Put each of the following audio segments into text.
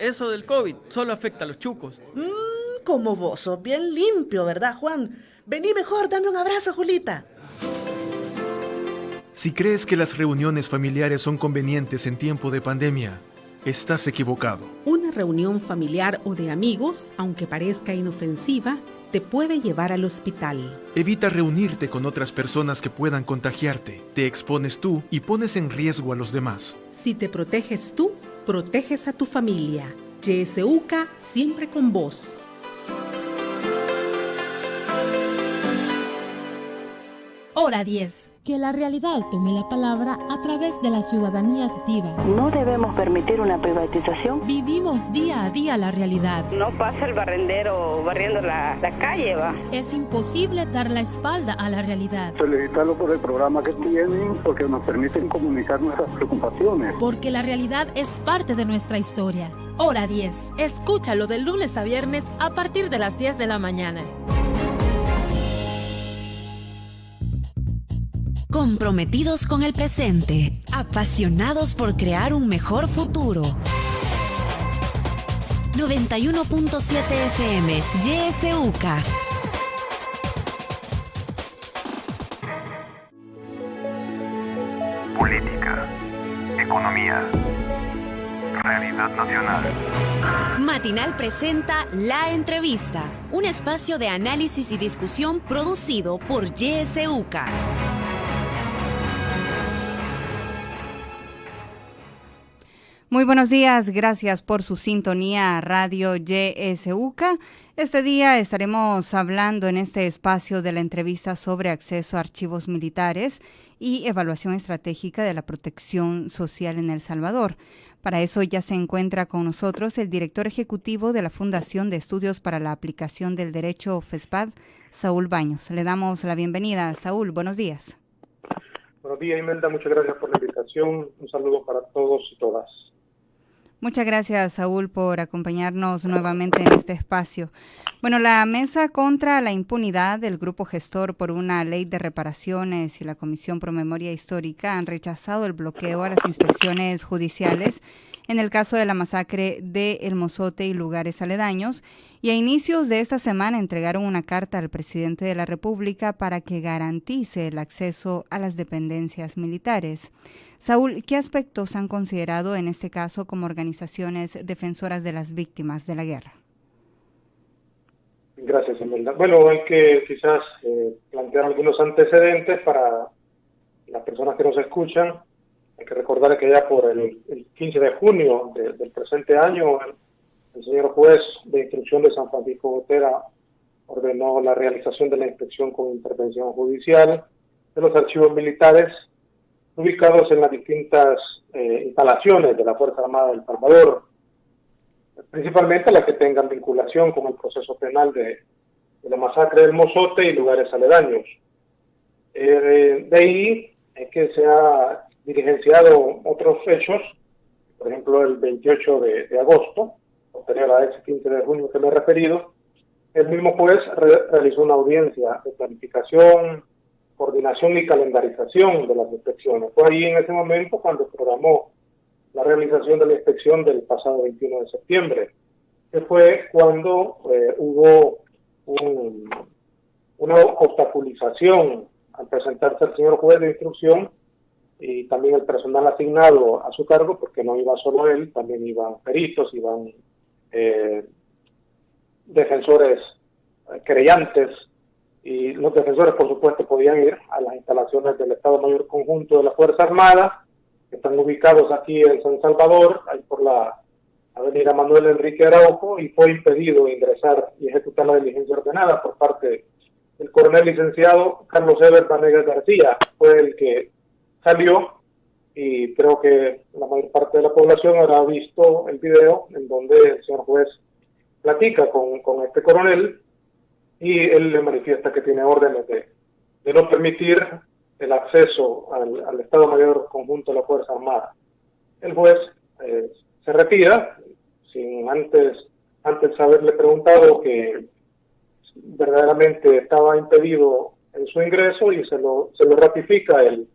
eso del COVID solo afecta a los chucos. Como vos sos bien limpio, ¿verdad, Juan? Vení mejor, dame un abrazo, Julita. Si crees que las reuniones familiares son convenientes en tiempo de pandemia, estás equivocado. Una reunión familiar o de amigos, aunque parezca inofensiva, te puede llevar al hospital. Evita reunirte con otras personas que puedan contagiarte. Te expones tú y pones en riesgo a los demás. Si te proteges tú, proteges a tu familia. YSUCA siempre con vos. Hora 10. Que la realidad tome la palabra a través de la ciudadanía activa. No debemos permitir una privatización. Vivimos día a día la realidad. No pasa el barrendero barriendo la calle, va. Es imposible dar la espalda a la realidad. Felicitarlo por el programa que tienen, porque nos permiten comunicar nuestras preocupaciones. Porque la realidad es parte de nuestra historia. Hora 10. Escúchalo de lunes a viernes a partir de las 10 de la mañana. Comprometidos con el presente, apasionados por crear un mejor futuro. 91.7 FM, YSUCA. Política, economía, realidad nacional. Matinal presenta La Entrevista, un espacio de análisis y discusión producido por YSUCA. Muy buenos días, gracias por su sintonía a Radio YSUCA. Este día estaremos hablando en este espacio de la entrevista sobre acceso a archivos militares y evaluación estratégica de la protección social en El Salvador. Para eso ya se encuentra con nosotros el director ejecutivo de la Fundación de Estudios para la Aplicación del Derecho FESPAD, Saúl Baños. Le damos la bienvenida. Saúl, buenos días. Buenos días, Imelda. Muchas gracias por la invitación. Un saludo para todos y todas. Muchas gracias, Saúl, por acompañarnos nuevamente en este espacio. Bueno, la Mesa contra la Impunidad, el Grupo Gestor por una Ley de Reparaciones y la Comisión Pro Memoria Histórica han rechazado el bloqueo a las inspecciones judiciales en el caso de la masacre de El Mozote y lugares aledaños, y a inicios de esta semana entregaron una carta al presidente de la República para que garantice el acceso a las dependencias militares. Saúl, ¿qué aspectos han considerado en este caso como organizaciones defensoras de las víctimas de la guerra? Gracias, Imelda. Bueno, hay que quizás plantear algunos antecedentes para las personas que nos escuchan. Hay que recordar que ya por el 15 de junio del presente año, el señor juez de instrucción de San Francisco Gotera ordenó la realización de la inspección con intervención judicial de los archivos militares ubicados en las distintas instalaciones de la Fuerza Armada del Salvador, principalmente las que tengan vinculación con el proceso penal de la masacre del Mozote y lugares aledaños. De ahí es que se ha diligenciado otros hechos, por ejemplo el 28 de agosto, posterior a ese 15 de junio que me he referido, el mismo juez realizó una audiencia de planificación, coordinación y calendarización de las inspecciones. Fue ahí en ese momento cuando programó la realización de la inspección del pasado 21 de septiembre, que fue cuando hubo una obstaculización al presentarse el señor juez de instrucción y también el personal asignado a su cargo, porque no iba solo él, también iban peritos, iban defensores, querellantes, y los defensores, por supuesto, podían ir a las instalaciones del Estado Mayor Conjunto de la Fuerza Armada, que están ubicados aquí en San Salvador, ahí por la avenida Manuel Enrique Araujo, y fue impedido ingresar y ejecutar la diligencia ordenada por parte del coronel licenciado Carlos Eber Vanegas García. Fue el que salió, y creo que la mayor parte de la población habrá visto el video en donde el señor juez platica con este coronel, y él le manifiesta que tiene órdenes de no permitir el acceso al Estado Mayor Conjunto de la Fuerza Armada. El juez se retira sin antes haberle preguntado que verdaderamente estaba impedido en su ingreso, y se lo ratifica el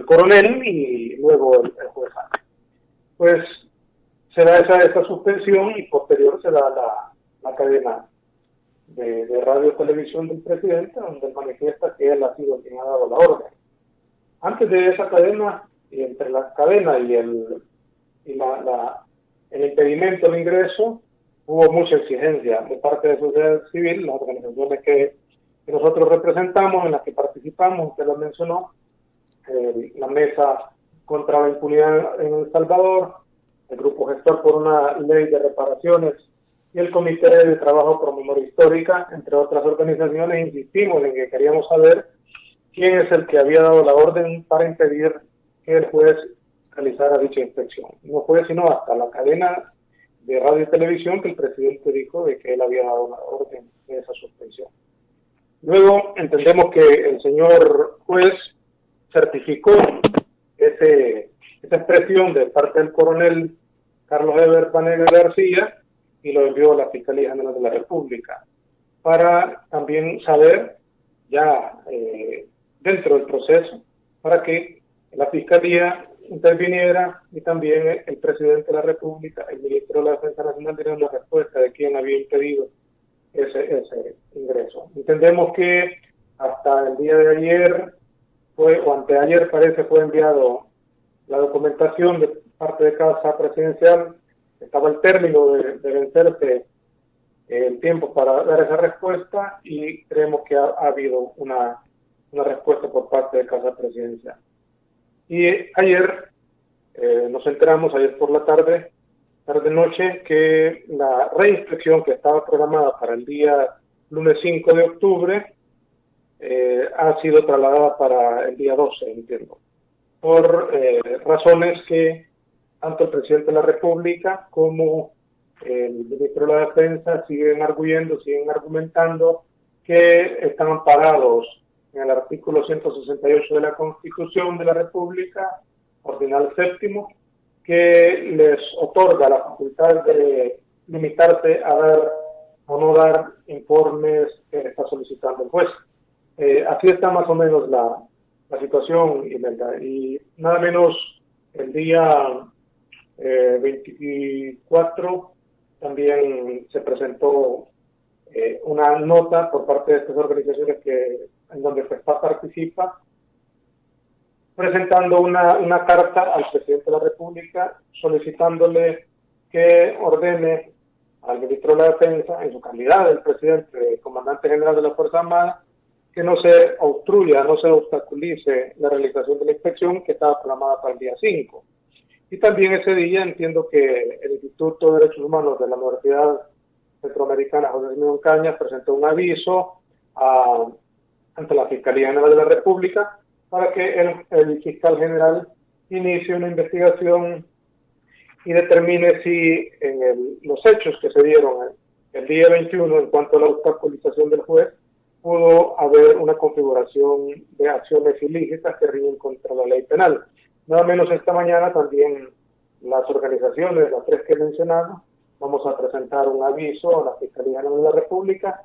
coronel y luego el juez. Pues se da esa suspensión y posterior se da la cadena de radio y televisión del presidente, donde él manifiesta que él ha sido quien ha dado la orden. Antes de esa cadena, y entre la cadena y el impedimento al ingreso, hubo mucha exigencia de parte de la sociedad civil, las organizaciones que nosotros representamos, en las que participamos, usted lo mencionó, la Mesa contra la Impunidad en El Salvador, el Grupo Gestor por una Ley de Reparaciones y el Comité de Trabajo por Memoria Histórica, entre otras organizaciones. Insistimos en que queríamos saber quién es el que había dado la orden para impedir que el juez realizara dicha inspección. No fue sino hasta la cadena de radio y televisión que el presidente dijo de que él había dado la orden de esa suspensión. Luego entendemos que el señor juez certificó esa expresión de parte del coronel Carlos Eber Banega García y lo envió a la Fiscalía General de la República para también saber ya dentro del proceso para que la Fiscalía interviniera y también el presidente de la República, el ministro de la Defensa Nacional, diera una respuesta de quién había impedido ese ingreso. Entendemos que hasta el día de ayer o anteayer fue enviado la documentación de parte de Casa Presidencial. Estaba el término de vencerse el tiempo para dar esa respuesta y creemos que ha habido una respuesta por parte de Casa Presidencial. Y ayer nos enteramos, ayer por la tarde-noche, que la reinspección que estaba programada para el día lunes 5 de octubre ha sido trasladada para el día 12, entiendo, por razones que tanto el presidente de la República como el ministro de la Defensa siguen argumentando que están amparados en el artículo 168 de la Constitución de la República, ordinal séptimo, que les otorga la facultad de limitarse a dar o no dar informes que está solicitando el juez. Así está más o menos la situación, Imelda. Y nada menos el día 24 también se presentó una nota por parte de estas organizaciones en donde FESPA participa, presentando una carta al presidente de la República solicitándole que ordene al ministro de la Defensa, en su calidad del presidente, del comandante general de la Fuerza Armada, que no se obstruya, no se obstaculice la realización de la inspección que estaba programada para el día 5. Y también ese día entiendo que el Instituto de Derechos Humanos de la Universidad Centroamericana José Simón Cañas presentó un aviso ante la Fiscalía General de la República para que el fiscal general inicie una investigación y determine si en los hechos que se dieron el día 21 en cuanto a la obstaculización del juez pudo haber una configuración de acciones ilícitas que riñen contra la ley penal. Nada menos esta mañana también las organizaciones, las tres que he mencionado, vamos a presentar un aviso a la Fiscalía General de la República,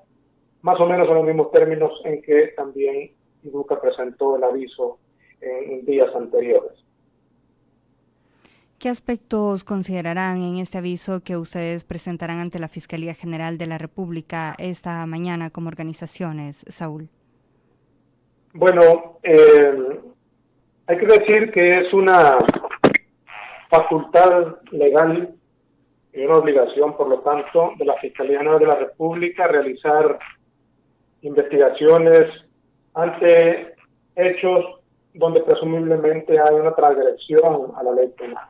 más o menos en los mismos términos en que también IDUCA presentó el aviso en días anteriores. ¿Qué aspectos considerarán en este aviso que ustedes presentarán ante la Fiscalía General de la República esta mañana como organizaciones, Saúl? Bueno, hay que decir que es una facultad legal y una obligación, por lo tanto, de la Fiscalía General de la República realizar investigaciones ante hechos donde presumiblemente hay una transgresión a la ley penal.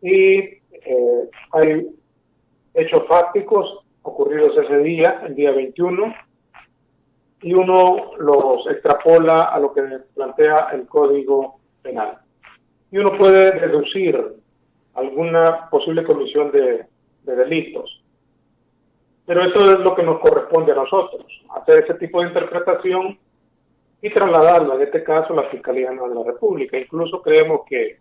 Y hay hechos fácticos ocurridos ese día, el día 21, y uno los extrapola a lo que plantea el Código Penal. Y uno puede deducir alguna posible comisión de delitos. Pero eso es lo que nos corresponde a nosotros, hacer ese tipo de interpretación y trasladarla, en este caso, a la Fiscalía General de la República. Incluso creemos que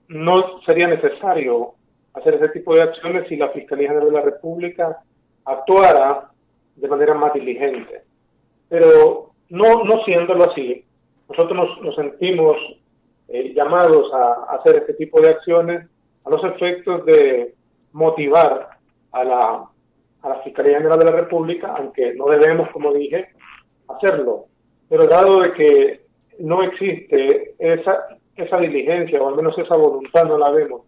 no sería necesario hacer ese tipo de acciones si la Fiscalía General de la República actuara de manera más diligente. Pero no siéndolo así, nosotros nos sentimos llamados a hacer este tipo de acciones a los efectos de motivar a la Fiscalía General de la República, aunque no debemos, como dije, hacerlo. Pero dado de que no existe esa diligencia, o al menos esa voluntad no la vemos,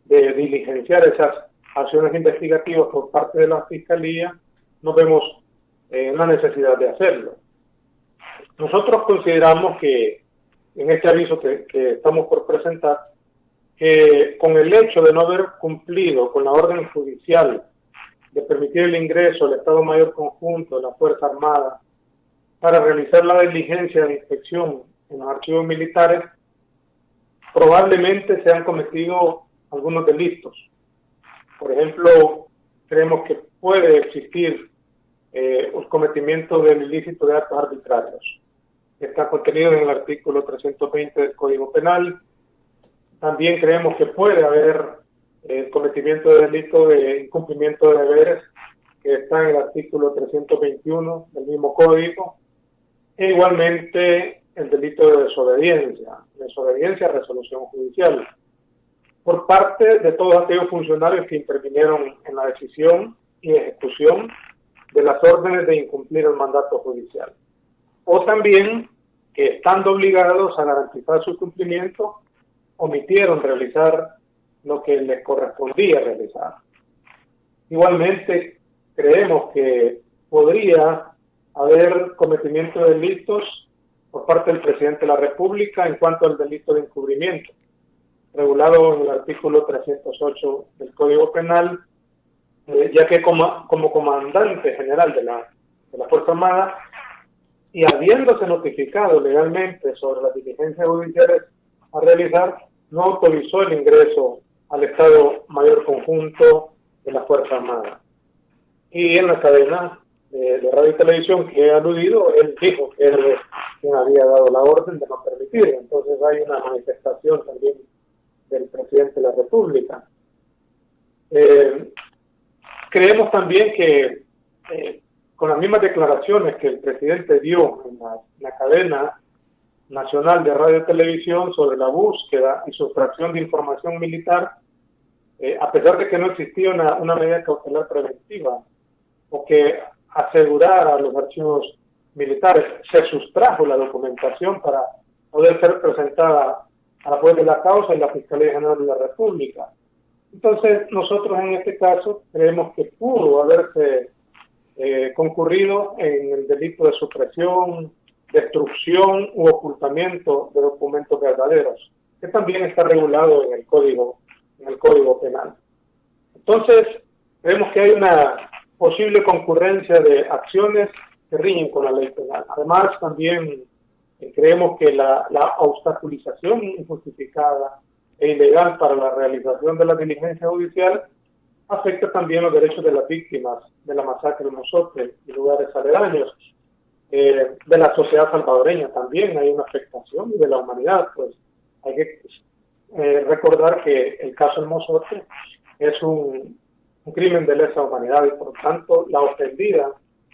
de diligenciar esas acciones investigativas por parte de la Fiscalía, no vemos la necesidad de hacerlo. Nosotros consideramos que en este aviso que estamos por presentar, que con el hecho de no haber cumplido con la orden judicial de permitir el ingreso al Estado Mayor Conjunto de la Fuerza Armada para realizar la diligencia de inspección en los archivos militares, probablemente se han cometido algunos delitos. Por ejemplo, creemos que puede existir el cometimiento del ilícito de actos arbitrarios. Está contenido en el artículo 320 del Código Penal. También creemos que puede haber el cometimiento de delito de incumplimiento de deberes, que está en el artículo 321 del mismo Código. E igualmente el delito de desobediencia a resolución judicial, por parte de todos aquellos funcionarios que intervinieron en la decisión y ejecución de las órdenes de incumplir el mandato judicial. O también que, estando obligados a garantizar su cumplimiento, omitieron realizar lo que les correspondía realizar. Igualmente, creemos que podría haber cometimiento de delitos por parte del presidente de la República en cuanto al delito de encubrimiento, regulado en el artículo 308 del Código Penal, ya que como comandante general de la Fuerza Armada, y habiéndose notificado legalmente sobre las diligencias judiciales a realizar, no autorizó el ingreso al Estado Mayor Conjunto de la Fuerza Armada. Y en la cadena de radio y televisión que he aludido, él dijo que él quien había dado la orden de no permitir. Entonces hay una manifestación también del presidente de la República. Creemos también que con las mismas declaraciones que el presidente dio en la cadena nacional de radio y televisión sobre la búsqueda y sustracción de información militar, a pesar de que no existía una medida cautelar preventiva o que asegurara a los archivos militares, se sustrajo la documentación para poder ser presentada a la juez de la causa y la Fiscalía General de la República. Entonces, nosotros en este caso creemos que pudo haberse concurrido en el delito de supresión, destrucción u ocultamiento de documentos verdaderos, que también está regulado en el Código Penal. Entonces, creemos que hay una posible concurrencia de acciones que riñen con la ley penal. Además, también creemos que la obstaculización injustificada e ilegal para la realización de la diligencia judicial afecta también los derechos de las víctimas de la masacre de Mozote y lugares aledaños. De la sociedad salvadoreña también hay una afectación, y de la humanidad. Pues hay que recordar que el caso del Mozote es un crimen de lesa humanidad, y por tanto la ofendida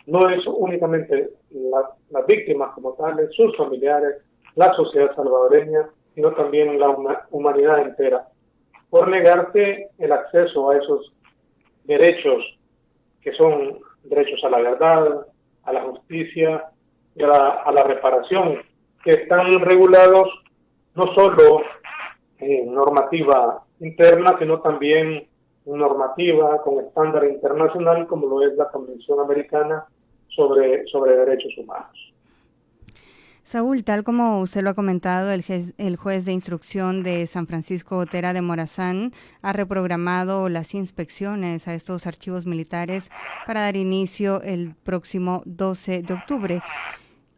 no es únicamente las víctimas como tales, sus familiares, la sociedad salvadoreña, sino también la humanidad entera, por negarse el acceso a esos derechos que son derechos a la verdad, a la justicia y a la reparación, que están regulados no solo en normativa interna, sino también en normativa con estándar internacional, como lo es la Convención Americana sobre Derechos Humanos. Saúl, tal como usted lo ha comentado, el juez de instrucción de San Francisco Gotera de Morazán ha reprogramado las inspecciones a estos archivos militares para dar inicio el próximo 12 de octubre.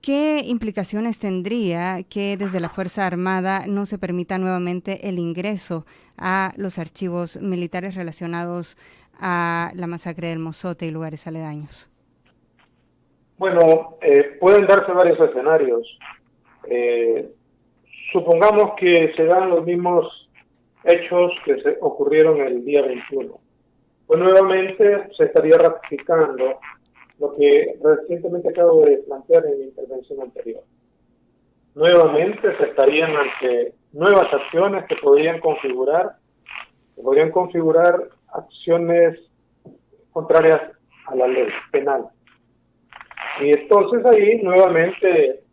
¿Qué implicaciones tendría que desde la Fuerza Armada no se permita nuevamente el ingreso a los archivos militares relacionados a la masacre del Mozote y lugares aledaños? Bueno, pueden darse varios escenarios. Supongamos que se dan los mismos hechos que se ocurrieron el día 21. Pues nuevamente se estaría ratificando lo que recientemente acabo de plantear en mi intervención anterior. Nuevamente se estarían ante nuevas acciones que podrían configurar se podrían configurar acciones contrarias a la ley penal. Y entonces ahí nuevamente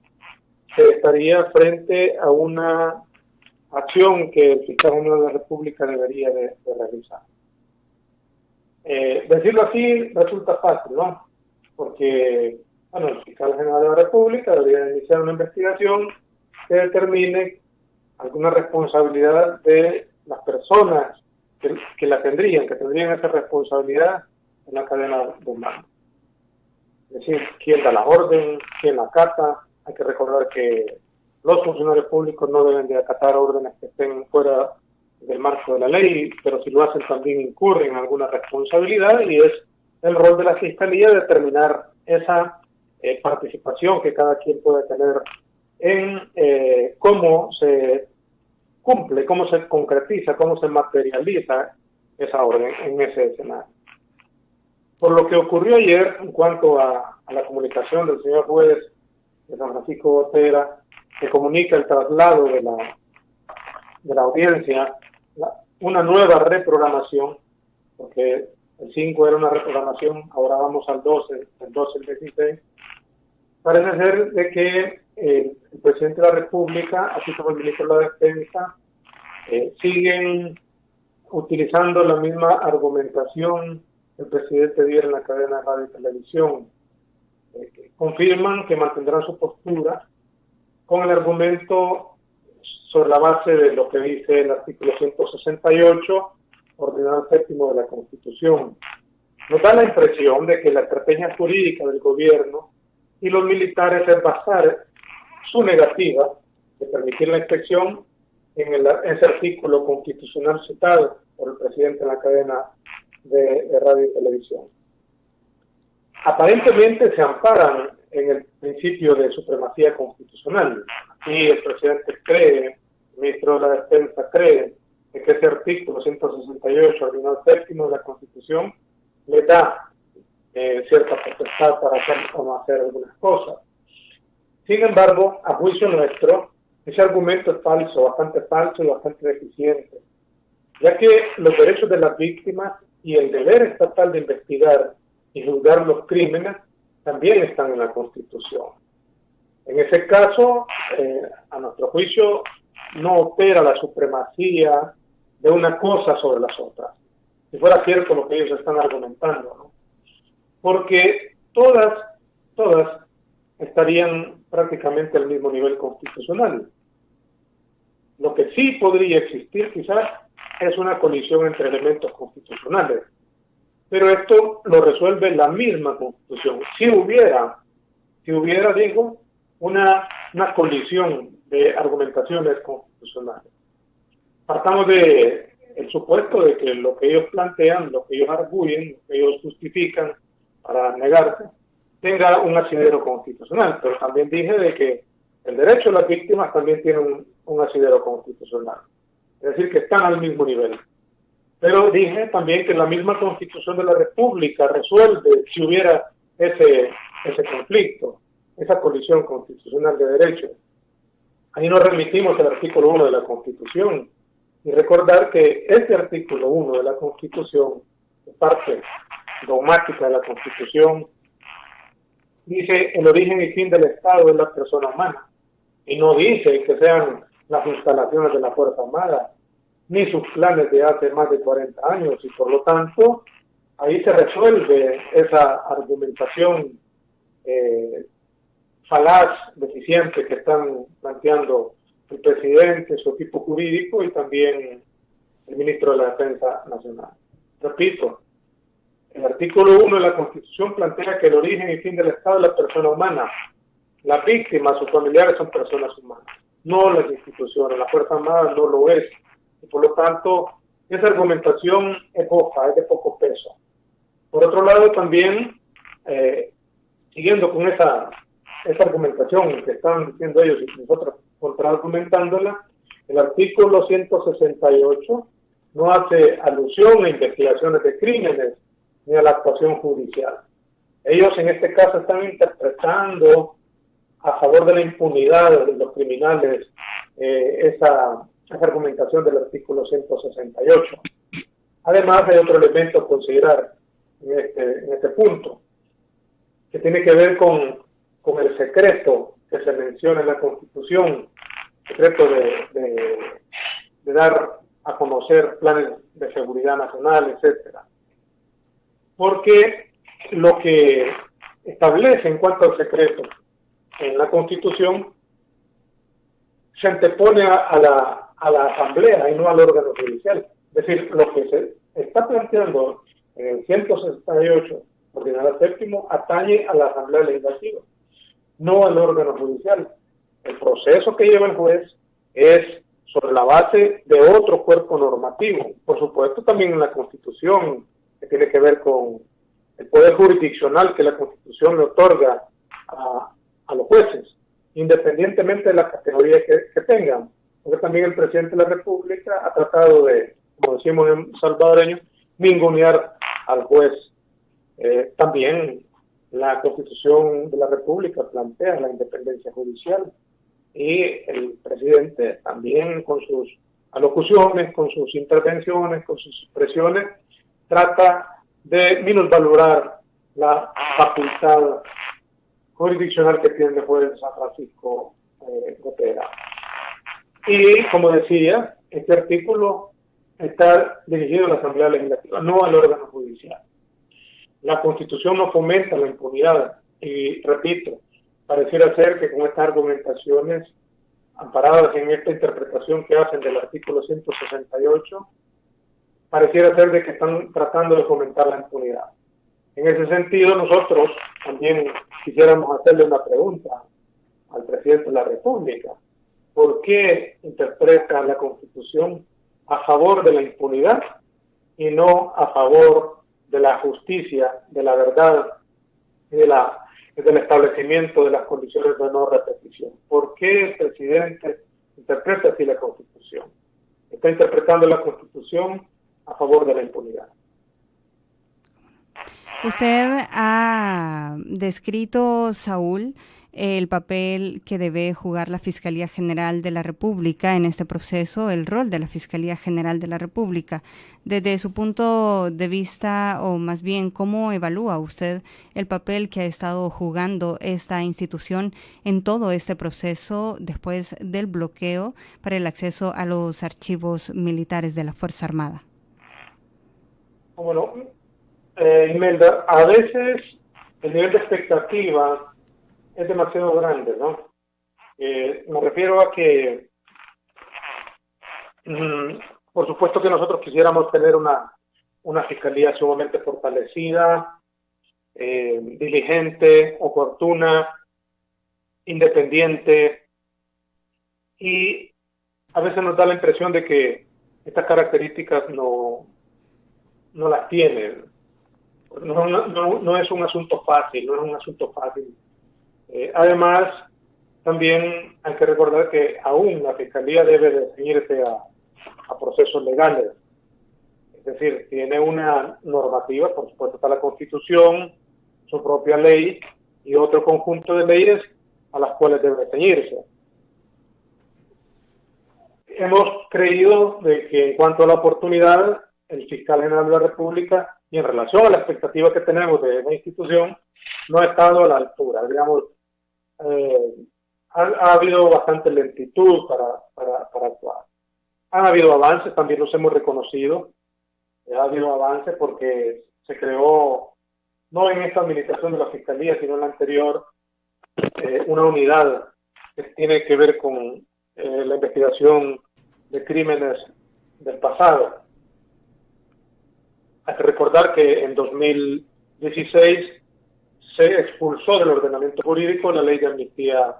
se estaría frente a una acción que el fiscal general de la República debería de realizar. Decirlo así resulta fácil, ¿no? Porque, bueno, el fiscal general de la República debería iniciar una investigación que determine alguna responsabilidad de las personas que tendrían esa responsabilidad en la cadena de mando. Es decir, quién da la orden, quién la acata. Hay que recordar que los funcionarios públicos no deben de acatar órdenes que estén fuera del marco de la ley, pero si lo hacen también incurren en alguna responsabilidad, y es el rol de la Fiscalía determinar esa participación que cada quien puede tener en cómo se cumple, cómo se concretiza, cómo se materializa esa orden en ese escenario. Por lo que ocurrió ayer en cuanto a la comunicación del señor juez de San Francisco Gotera, que comunica el traslado de la audiencia, una nueva reprogramación, porque el 5 era una reprogramación, ahora vamos al 12, el 12 el 16, parece ser de que el presidente de la República, así como el ministro de la Defensa, siguen utilizando la misma argumentación que el presidente dio en la cadena de radio y televisión. Confirman que mantendrán su postura con el argumento sobre la base de lo que dice el artículo 168, ordenanza séptimo de la Constitución. Nos da la impresión de que la estrategia jurídica del gobierno y los militares es basar su negativa de permitir la inspección en ese artículo constitucional citado por el presidente en la cadena de radio y televisión. Aparentemente se amparan en el principio de supremacía constitucional. Y el presidente cree, el ministro de la Defensa cree, que ese artículo 168, ordenanza séptimo de la Constitución, le da cierta potestad para hacer o no hacer algunas cosas. Sin embargo, a juicio nuestro, ese argumento es falso, bastante falso y bastante deficiente, ya que los derechos de las víctimas y el deber estatal de investigar y juzgar los crímenes también están en la Constitución. En ese caso, a nuestro juicio, no opera la supremacía de una cosa sobre las otras. Si fuera cierto lo que ellos están argumentando, ¿no? Porque todas estarían prácticamente al mismo nivel constitucional. Lo que sí podría existir quizás es una colisión entre elementos constitucionales, pero esto lo resuelve la misma Constitución. Si hubiera, digo, una colisión de argumentaciones constitucionales. Partamos de el supuesto de que lo que ellos plantean, lo que ellos arguyen, lo que ellos justifican para negarse, tenga un asidero constitucional, pero también dije de que el derecho de las víctimas también tiene un asidero constitucional, es decir, que están al mismo nivel. Pero dije también que la misma Constitución de la República resuelve si hubiera ese conflicto, esa colisión constitucional de derechos. Ahí nos remitimos al artículo 1 de la Constitución y recordar que este artículo 1 de la Constitución, parte dogmática de la Constitución, dice el origen y fin del Estado es la persona humana, y no dice que sean las instalaciones de la Fuerza Armada, ni sus planes de hace más de 40 años, y por lo tanto, ahí se resuelve esa argumentación falaz, deficiente que están planteando el presidente, su equipo jurídico y también el ministro de la Defensa Nacional. Repito, el artículo 1 de la Constitución plantea que el origen y fin del Estado es la persona humana. Las víctimas, sus familiares son personas humanas, no las instituciones. La Fuerza Armada no lo es. Y por lo tanto, esa argumentación es boja, es de poco peso. Por otro lado, también, siguiendo con esa argumentación que estaban diciendo ellos y nosotros contraargumentándola, el artículo 168 no hace alusión a investigaciones de crímenes ni a la actuación judicial. Ellos en este caso están interpretando a favor de la impunidad de los criminales esa argumentación del artículo 168. Además, hay otro elemento a considerar en este punto, que tiene que ver con el secreto que se menciona en la Constitución, secreto de dar a conocer planes de seguridad nacional, etcétera. Porque lo que establece en cuanto al secreto en la Constitución se antepone a la Asamblea y no al órgano judicial. Es decir, lo que se está planteando en el 168, ordenado séptimo, atañe a la Asamblea Legislativa, no al órgano judicial. El proceso que lleva el juez es sobre la base de otro cuerpo normativo. Por supuesto, también en la Constitución, que tiene que ver con el poder jurisdiccional que la Constitución le otorga a los jueces, independientemente de la categoría que tengan. Porque también el presidente de la República ha tratado de, como decimos en salvadoreño, ningunear al juez. También la Constitución de la República plantea la independencia judicial, y el presidente también con sus alocuciones, con sus intervenciones, con sus expresiones, trata de minusvalorar la facultad jurisdiccional que tiene el juez de San Francisco Gotera. Y, como decía, este artículo está dirigido a la Asamblea Legislativa, no al órgano judicial. La Constitución no fomenta la impunidad, y repito, pareciera ser que con estas argumentaciones amparadas en esta interpretación que hacen del artículo 168, pareciera ser de que están tratando de fomentar la impunidad. En ese sentido, nosotros también quisiéramos hacerle una pregunta al presidente de la República. ¿Por qué interpreta la Constitución a favor de la impunidad y no a favor de la justicia, de la verdad y del establecimiento de las condiciones de no repetición? ¿Por qué el presidente interpreta así la Constitución? Está interpretando la Constitución a favor de la impunidad. Usted ha descrito, Saúl, el papel que debe jugar la Fiscalía General de la República en este proceso, el rol de la Fiscalía General de la República. Desde su punto de vista, o más bien, ¿cómo evalúa usted el papel que ha estado jugando esta institución en todo este proceso después del bloqueo para el acceso a los archivos militares de la Fuerza Armada? Bueno, Imelda, a veces el nivel de expectativa es demasiado grande, ¿no? Me refiero a que, por supuesto que nosotros quisiéramos tener una fiscalía sumamente fortalecida, diligente, oportuna, independiente, y a veces nos da la impresión de que estas características no las tiene. No es un asunto fácil, además, también hay que recordar que aún la Fiscalía debe de ceñirse a procesos legales. Es decir, tiene una normativa, por supuesto está la Constitución, su propia ley y otro conjunto de leyes a las cuales debe ceñirse. Hemos creído de que en cuanto a la oportunidad, el fiscal general de la República, y en relación a la expectativa que tenemos de la institución, no ha estado a la altura. Digamos, ha habido bastante lentitud para actuar. Han habido avances, también los hemos reconocido. Ha habido avances porque se creó, no en esta administración de la Fiscalía, sino en la anterior, una unidad que tiene que ver con la investigación de crímenes del pasado. Hay que recordar que en 2016 se expulsó del ordenamiento jurídico la ley de amnistía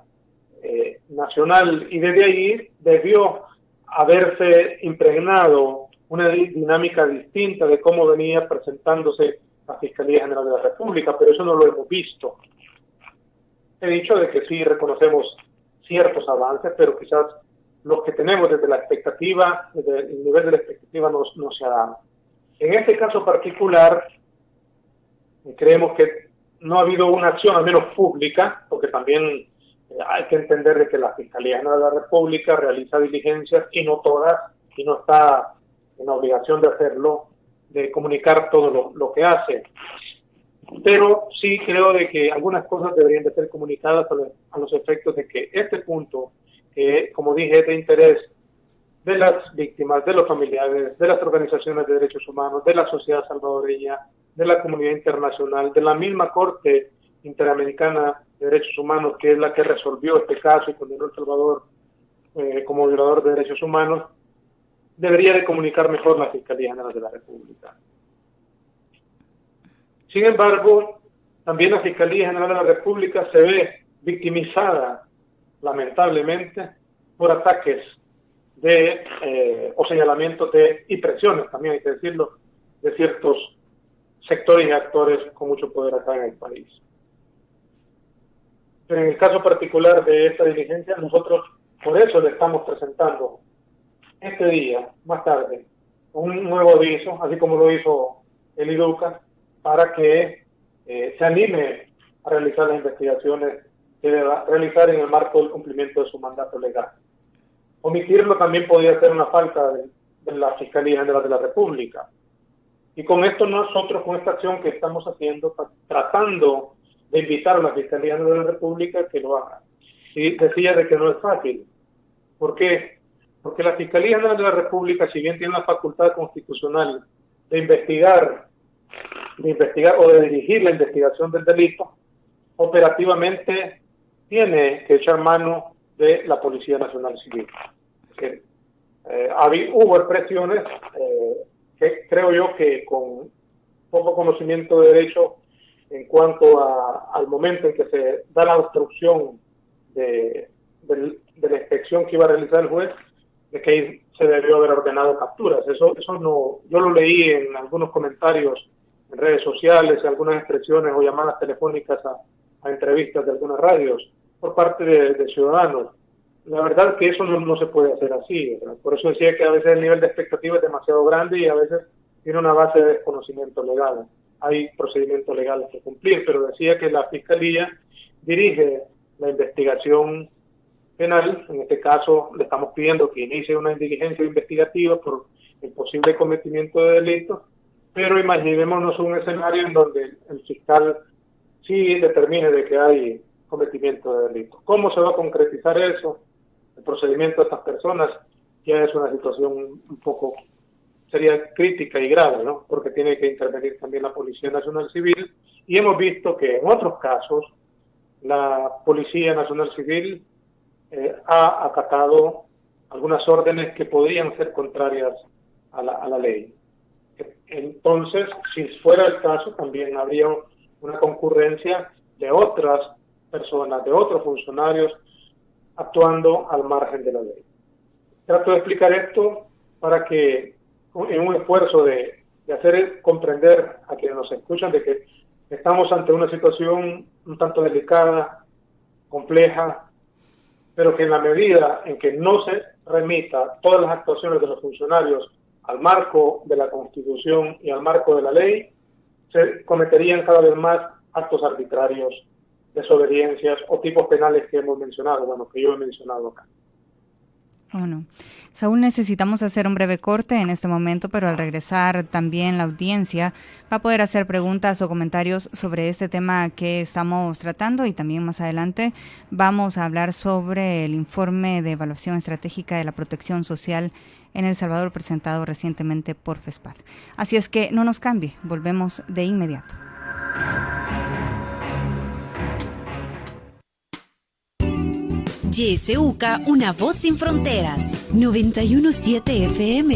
nacional, y desde ahí debió haberse impregnado una dinámica distinta de cómo venía presentándose la Fiscalía General de la República, pero eso no lo hemos visto. He dicho de que sí reconocemos ciertos avances, pero quizás los que tenemos desde la expectativa, desde el nivel de la expectativa no se dan. En este caso particular, creemos que no ha habido una acción, al menos pública, porque también hay que entender de que la Fiscalía General de la República realiza diligencias, y no todas, y no está en obligación de hacerlo, de comunicar todo lo que hace. Pero sí creo de que algunas cosas deberían de ser comunicadas a los efectos de que este punto, que como dije, es de interés de las víctimas, de los familiares, de las organizaciones de derechos humanos, de la sociedad salvadoreña, de la comunidad internacional, de la misma Corte Interamericana de Derechos Humanos, que es la que resolvió este caso y condenó a El Salvador como violador de derechos humanos, debería de comunicar mejor la Fiscalía General de la República. Sin embargo, también la Fiscalía General de la República se ve victimizada, lamentablemente, por ataques o señalamientos y presiones, también hay que decirlo, de ciertos sectores y actores con mucho poder acá en el país. Pero en el caso particular de esta diligencia, nosotros por eso le estamos presentando este día, más tarde, un nuevo aviso, así como lo hizo el IDUCA, para que se anime a realizar las investigaciones que deba realizar en el marco del cumplimiento de su mandato legal. Omitirlo también podría ser una falta de la Fiscalía General de la República. Y con esto nosotros, con esta acción que estamos haciendo, tratando de invitar a la Fiscalía General de la República que lo haga. Y decía de que no es fácil. ¿Por qué? Porque la Fiscalía General de la República, si bien tiene la facultad constitucional de investigar o de dirigir la investigación del delito, operativamente tiene que echar mano de la Policía Nacional Civil. Hubo expresiones que creo yo que con poco conocimiento de derecho en cuanto al momento en que se da la instrucción de la inspección que iba a realizar el juez, de que ahí se debió haber ordenado capturas. Eso no, yo lo leí en algunos comentarios en redes sociales, algunas expresiones o llamadas telefónicas a entrevistas de algunas radios por parte de ciudadanos. La verdad que eso no se puede hacer así, ¿verdad? Por eso decía que a veces el nivel de expectativa es demasiado grande y a veces tiene una base de desconocimiento legal. Hay procedimientos legales que cumplir, pero decía que la Fiscalía dirige la investigación penal. En este caso le estamos pidiendo que inicie una diligencia investigativa por el posible cometimiento de delitos, pero imaginémonos un escenario en donde el fiscal sí determine de que hay cometimiento de delitos. ¿Cómo se va a concretizar eso? El procedimiento de estas personas ya es una situación un poco, sería crítica y grave, ¿no? Porque tiene que intervenir también la Policía Nacional Civil, y hemos visto que en otros casos la Policía Nacional Civil ha acatado algunas órdenes que podrían ser contrarias a la ley. Entonces, si fuera el caso, también habría una concurrencia de otras personas, de otros funcionarios, actuando al margen de la ley. Trato de explicar esto para que, en un esfuerzo de hacer comprender a quienes nos escuchan de que estamos ante una situación un tanto delicada, compleja, pero que en la medida en que no se remita todas las actuaciones de los funcionarios al marco de la Constitución y al marco de la ley, se cometerían cada vez más actos arbitrarios, desobediencias o tipos penales que hemos mencionado, que yo he mencionado acá. Bueno, Saúl, necesitamos hacer un breve corte en este momento, pero al regresar también la audiencia va a poder hacer preguntas o comentarios sobre este tema que estamos tratando, y también más adelante vamos a hablar sobre el informe de evaluación estratégica de la protección social en El Salvador presentado recientemente por FESPAD. Así es que no nos cambie, volvemos de inmediato. YSUCA, una voz sin fronteras. 91.7 FM.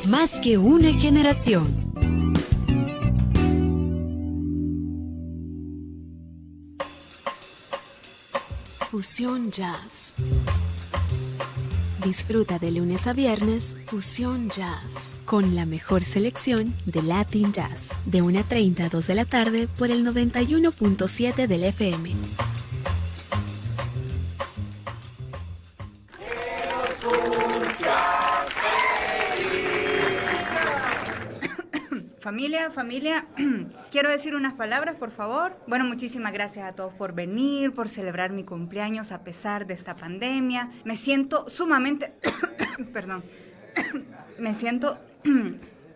Más que una generación. Fusión Jazz. Disfruta de lunes a viernes Fusión Jazz con la mejor selección de Latin Jazz de 1:30 a 2 de la tarde por el 91.7 del FM. Familia, quiero decir unas palabras, por favor. Bueno, muchísimas gracias a todos por venir, por celebrar mi cumpleaños a pesar de esta pandemia. Me siento sumamente, me siento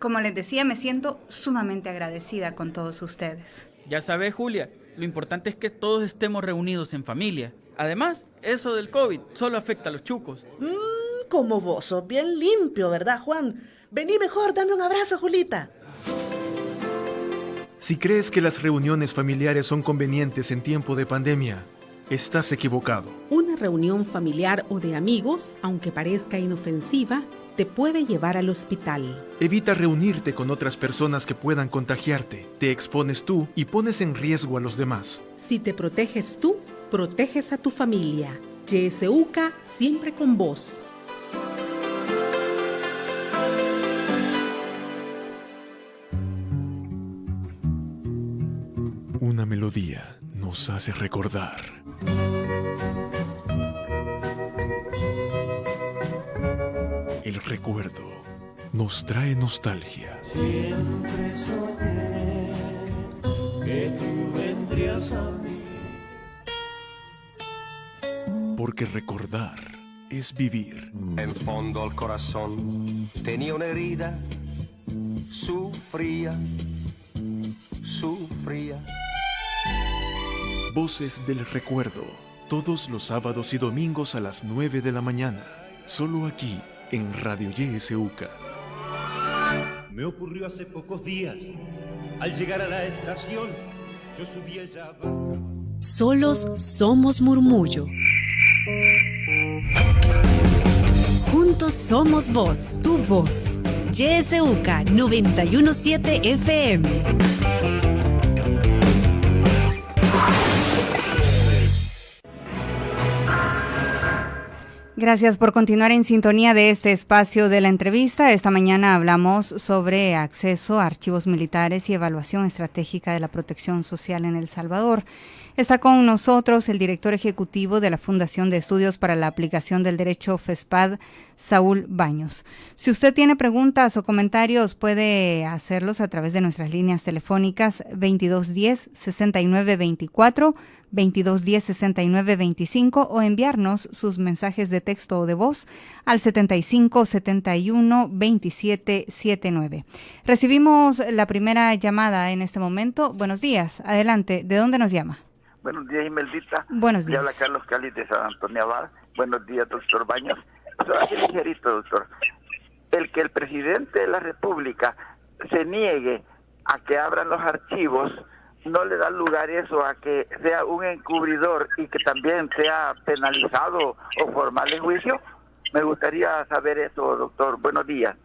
como les decía, me siento sumamente agradecida con todos ustedes. Ya sabes, Julia, lo importante es que todos estemos reunidos en familia. Además, eso del COVID solo afecta a los chucos. Como vos sos bien limpio, ¿verdad, Juan? Vení mejor, dame un abrazo, Julita. Si crees que las reuniones familiares son convenientes en tiempo de pandemia, estás equivocado. Una reunión familiar o de amigos, aunque parezca inofensiva, te puede llevar al hospital. Evita reunirte con otras personas que puedan contagiarte. Te expones tú y pones en riesgo a los demás. Si te proteges tú, proteges a tu familia. YSUCA siempre con vos. Una melodía nos hace recordar. El recuerdo nos trae nostalgia. Siempre soñé que tú vendrías a mí. Porque recordar es vivir. En fondo al corazón tenía una herida, sufría. Voces del recuerdo, todos los sábados y domingos a las 9 de la mañana, solo aquí en Radio YSUCA. Me ocurrió hace pocos días, al llegar a la estación, yo subí allá abajo. Solos somos murmullo. Juntos somos voz, tu voz. YSUCA 917 FM. Gracias por continuar en sintonía de este espacio de la entrevista. Esta mañana hablamos sobre acceso a archivos militares y evaluación estratégica de la protección social en El Salvador. Está con nosotros el director ejecutivo de la Fundación de Estudios para la Aplicación del Derecho FESPAD, Saúl Baños. Si usted tiene preguntas o comentarios, puede hacerlos a través de nuestras líneas telefónicas 2210-6924, 2210-6925 o enviarnos sus mensajes de texto o de voz al 7571-2779. Recibimos la primera llamada en este momento. Buenos días. Adelante. ¿De dónde nos llama? Buenos días, Imeldita. Buenos días. Le habla Carlos Cáliz de San Antonio Abad. Buenos días, doctor Baños. Así ligerito, doctor. El que el presidente de la República se niegue a que abran los archivos no le da lugar eso a que sea un encubridor y que también sea penalizado o formal en juicio. Me gustaría saber eso, doctor. Buenos días.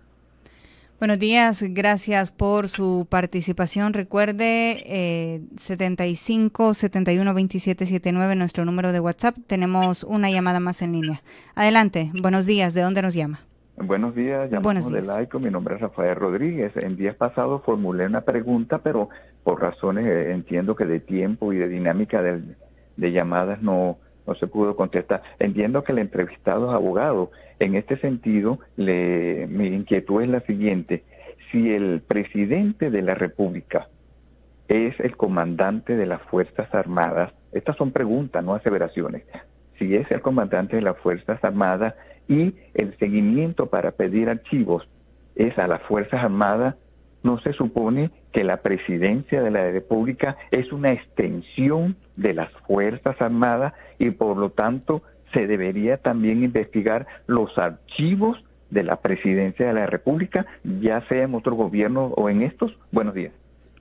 Buenos días, gracias por su participación. Recuerde 75712779, nuestro número de WhatsApp. Tenemos una llamada más en línea. Adelante, buenos días, ¿de dónde nos llama? Buenos días, llamamos de Laico, mi nombre es Rafael Rodríguez. En días pasados formulé una pregunta, pero por razones, entiendo que de tiempo y de dinámica de llamadas no se pudo contestar. Entiendo que el entrevistado es abogado. En este sentido, mi inquietud es la siguiente. Si el presidente de la República es el comandante de las Fuerzas Armadas, estas son preguntas, no aseveraciones. Si es el comandante de las Fuerzas Armadas y el seguimiento para pedir archivos es a las Fuerzas Armadas, ¿no se supone que la presidencia de la República es una extensión de las Fuerzas Armadas y por lo tanto se debería también investigar los archivos de la presidencia de la República, ya sea en otro gobierno o en estos? Buenos días.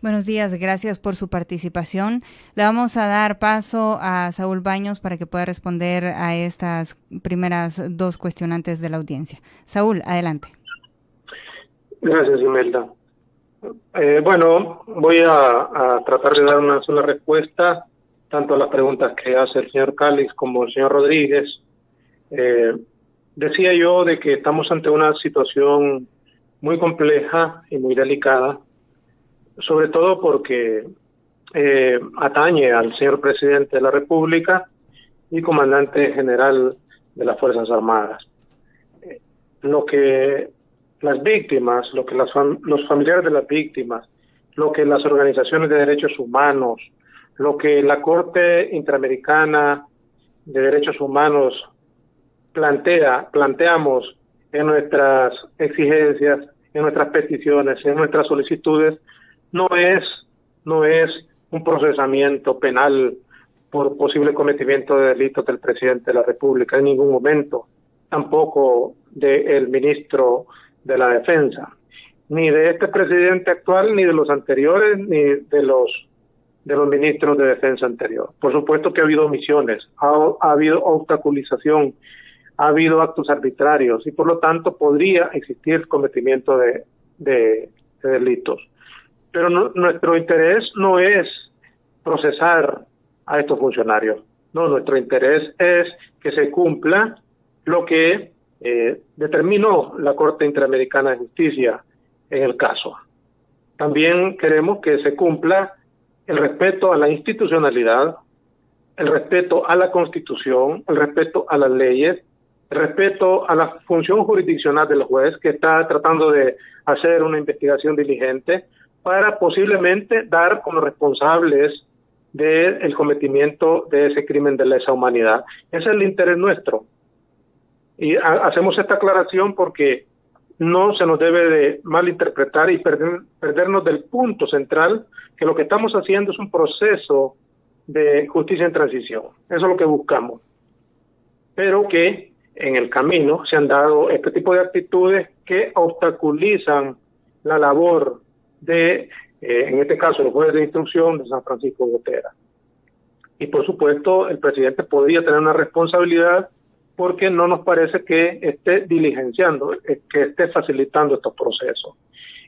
Buenos días, gracias por su participación. Le vamos a dar paso a Saúl Baños para que pueda responder a estas primeras dos cuestionantes de la audiencia. Saúl, adelante. Gracias, Imelda. Bueno, voy a tratar de dar una sola respuesta tanto a las preguntas que hace el señor Cáliz como el señor Rodríguez. Decía yo de que estamos ante una situación muy compleja y muy delicada, sobre todo porque atañe al señor presidente de la República y comandante general de las Fuerzas Armadas. Lo que las víctimas, lo que los familiares de las víctimas, lo que las organizaciones de derechos humanos, lo que la Corte Interamericana de Derechos Humanos planteamos en nuestras exigencias en nuestras peticiones, en nuestras solicitudes, no es un procesamiento penal por posible cometimiento de delitos del presidente de la República en ningún momento, tampoco del ministro de la Defensa, ni de este presidente actual, ni de los anteriores, ni de los ministros de defensa anterior. Por supuesto que ha habido omisiones, ha habido obstaculización, ha habido actos arbitrarios y por lo tanto podría existir cometimiento de delitos. Pero nuestro interés no es procesar a estos funcionarios, no, nuestro interés es que se cumpla lo que determinó la Corte Interamericana de Justicia en el caso. También queremos que se cumpla el respeto a la institucionalidad, el respeto a la Constitución, el respeto a las leyes, el respeto a la función jurisdiccional del juez que está tratando de hacer una investigación diligente para posiblemente dar como responsables del cometimiento de ese crimen de lesa humanidad. Ese es el interés nuestro. Y hacemos esta aclaración porque no se nos debe de malinterpretar y perdernos del punto central, que lo que estamos haciendo es un proceso de justicia en transición. Eso es lo que buscamos. Pero que en el camino se han dado este tipo de actitudes que obstaculizan la labor de, en este caso, los jueces de instrucción de San Francisco de Gotera. Y por supuesto, el presidente podría tener una responsabilidad porque no nos parece que esté diligenciando, que esté facilitando estos procesos.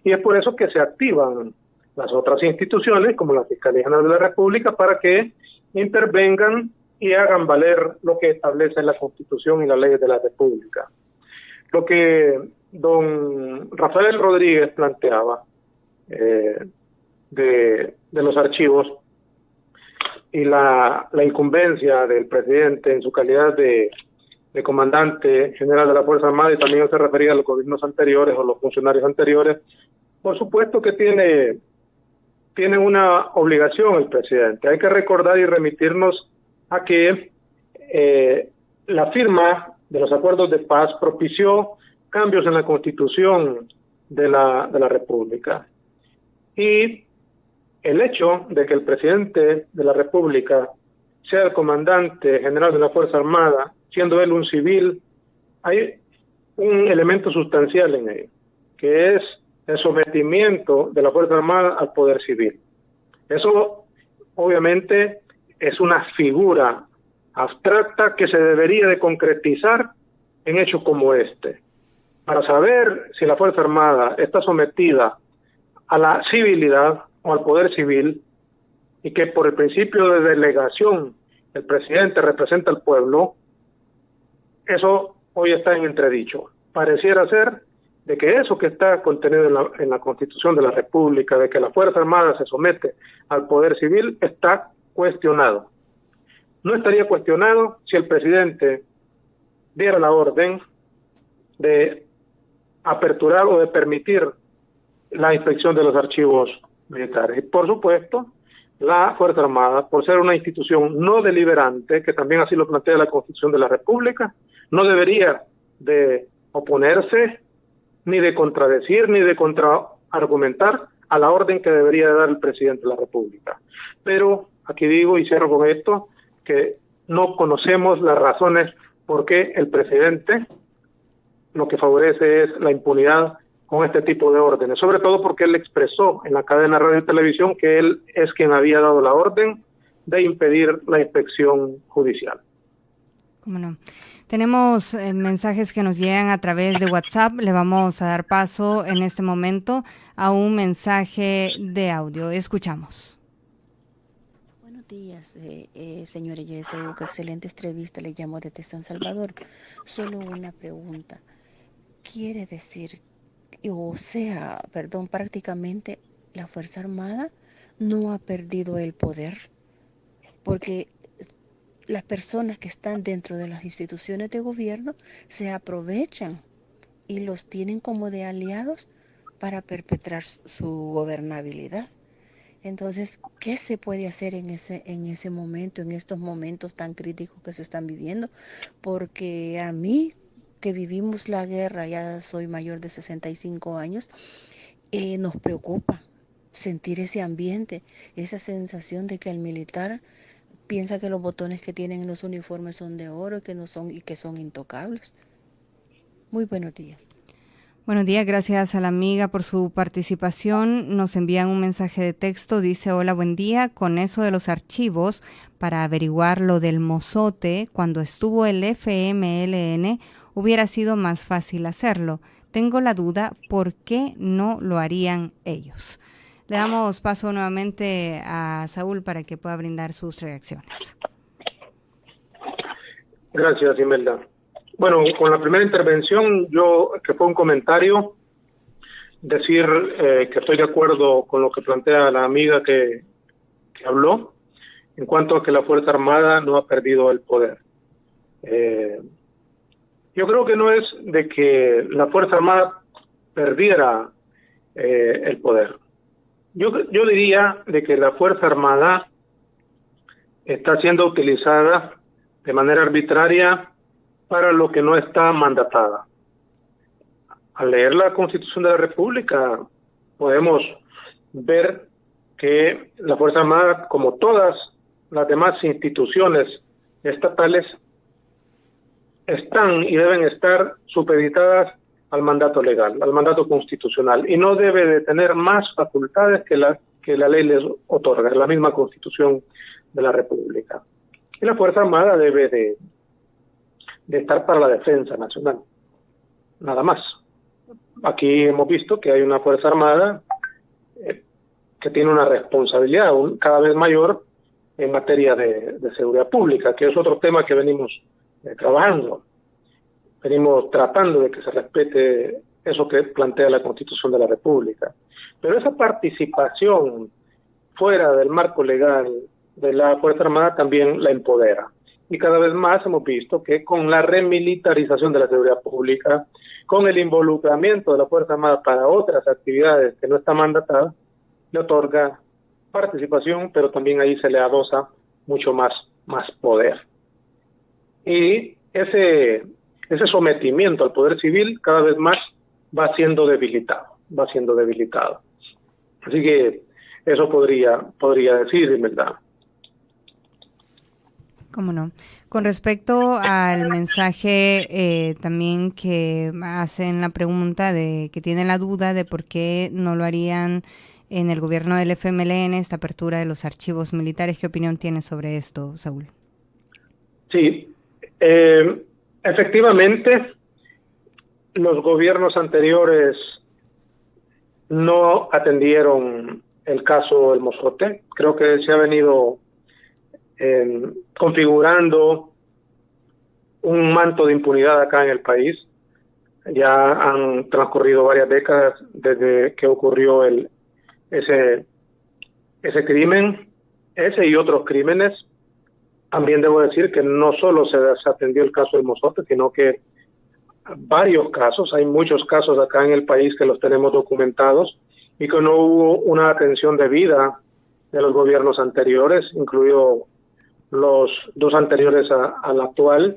Y es por eso que se activan las otras instituciones, como la Fiscalía General de la República, para que intervengan y hagan valer lo que establece la Constitución y las leyes de la República. Lo que don Rafael Rodríguez planteaba de los archivos y la incumbencia del presidente en su calidad de comandante general de la Fuerza Armada, y también se refería a los gobiernos anteriores o los funcionarios anteriores, por supuesto que tiene una obligación el presidente. Hay que recordar y remitirnos a que la firma de los acuerdos de paz propició cambios en la Constitución de la República. Y el hecho de que el presidente de la República sea el comandante general de la Fuerza Armada, siendo él un civil, hay un elemento sustancial en ello, que es el sometimiento de la Fuerza Armada al poder civil. Eso, obviamente, es una figura abstracta que se debería de concretizar en hechos como este. Para saber si la Fuerza Armada está sometida a la civilidad o al poder civil, y que por el principio de delegación el presidente representa al pueblo, eso hoy está en entredicho. Pareciera ser de que eso que está contenido en la Constitución de la República, de que la Fuerza Armada se somete al poder civil, está cuestionado. No estaría cuestionado si el presidente diera la orden de aperturar o de permitir la inspección de los archivos militares. Y por supuesto, la Fuerza Armada, por ser una institución no deliberante, que también así lo plantea la Constitución de la República, no debería de oponerse, ni de contradecir, ni de contraargumentar a la orden que debería dar el presidente de la República. Pero aquí digo y cierro con esto, que no conocemos las razones por qué el presidente lo que favorece es la impunidad con este tipo de órdenes, sobre todo porque él expresó en la cadena radio y televisión que él es quien había dado la orden de impedir la inspección judicial. ¿Cómo no? Tenemos mensajes que nos llegan a través de WhatsApp. Le vamos a dar paso en este momento a un mensaje de audio. Escuchamos. Buenos días, señora Yeseu, qué excelente entrevista. Le llamo desde San Salvador. Solo una pregunta. ¿Quiere decir, prácticamente la Fuerza Armada no ha perdido el poder? Porque las personas que están dentro de las instituciones de gobierno se aprovechan y los tienen como de aliados para perpetrar su gobernabilidad. Entonces, ¿qué se puede hacer en ese momento, en estos momentos tan críticos que se están viviendo? Porque a mí, que vivimos la guerra, ya soy mayor de 65 años, nos preocupa sentir ese ambiente, esa sensación de que el militar piensa que los botones que tienen en los uniformes son de oro y que son intocables. Muy buenos días. Buenos días, gracias a la amiga por su participación. Nos envían un mensaje de texto, dice: hola, buen día, con eso de los archivos para averiguar lo del mozote, cuando estuvo el FMLN hubiera sido más fácil hacerlo. Tengo la duda, ¿por qué no lo harían ellos? Le damos paso nuevamente a Saúl para que pueda brindar sus reacciones. Gracias, Imelda. Bueno, con la primera intervención, que fue un comentario, decir que estoy de acuerdo con lo que plantea la amiga que habló, en cuanto a que la Fuerza Armada no ha perdido el poder. Yo creo que no es de que la Fuerza Armada perdiera el poder. Yo diría de que la Fuerza Armada está siendo utilizada de manera arbitraria para lo que no está mandatada. Al leer la Constitución de la República, podemos ver que la Fuerza Armada, como todas las demás instituciones estatales, están y deben estar supeditadas al mandato legal, al mandato constitucional, y no debe de tener más facultades que la ley les otorga, la misma Constitución de la República. Y la Fuerza Armada debe de estar para la defensa nacional, nada más. Aquí hemos visto que hay una Fuerza Armada que tiene una responsabilidad cada vez mayor en materia de seguridad pública, que es otro tema que venimos trabajando. Venimos tratando de que se respete eso que plantea la Constitución de la República. Pero esa participación fuera del marco legal de la Fuerza Armada también la empodera. Y cada vez más hemos visto que con la remilitarización de la seguridad pública, con el involucramiento de la Fuerza Armada para otras actividades que no está mandatada, le otorga participación, pero también ahí se le adosa mucho más poder. Y ese sometimiento al poder civil cada vez más va siendo debilitado. Así que eso podría decir, en verdad. ¿Cómo no? Con respecto al mensaje también que hacen la pregunta de que tienen la duda de por qué no lo harían en el gobierno del FMLN, esta apertura de los archivos militares, ¿qué opinión tienes sobre esto, Saúl? Sí, efectivamente, los gobiernos anteriores no atendieron el caso del Mozote. Creo que se ha venido configurando un manto de impunidad acá en el país. Ya han transcurrido varias décadas desde que ocurrió ese crimen, ese y otros crímenes. También debo decir que no solo se desatendió el caso del Mozote, sino que varios casos, hay muchos casos acá en el país que los tenemos documentados y que no hubo una atención debida de los gobiernos anteriores, incluido los dos anteriores al actual.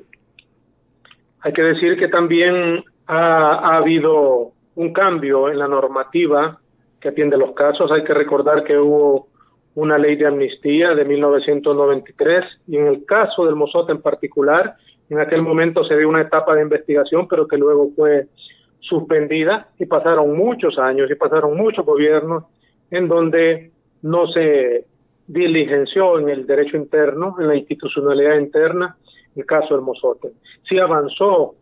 Hay que decir que también ha habido un cambio en la normativa que atiende los casos. Hay que recordar que hubo una ley de amnistía de 1993 y en el caso del Mozote en particular, en aquel momento se dio una etapa de investigación, pero que luego fue suspendida y pasaron muchos años y pasaron muchos gobiernos en donde no se diligenció en el derecho interno, en la institucionalidad interna, el caso del Mozote. Sí avanzó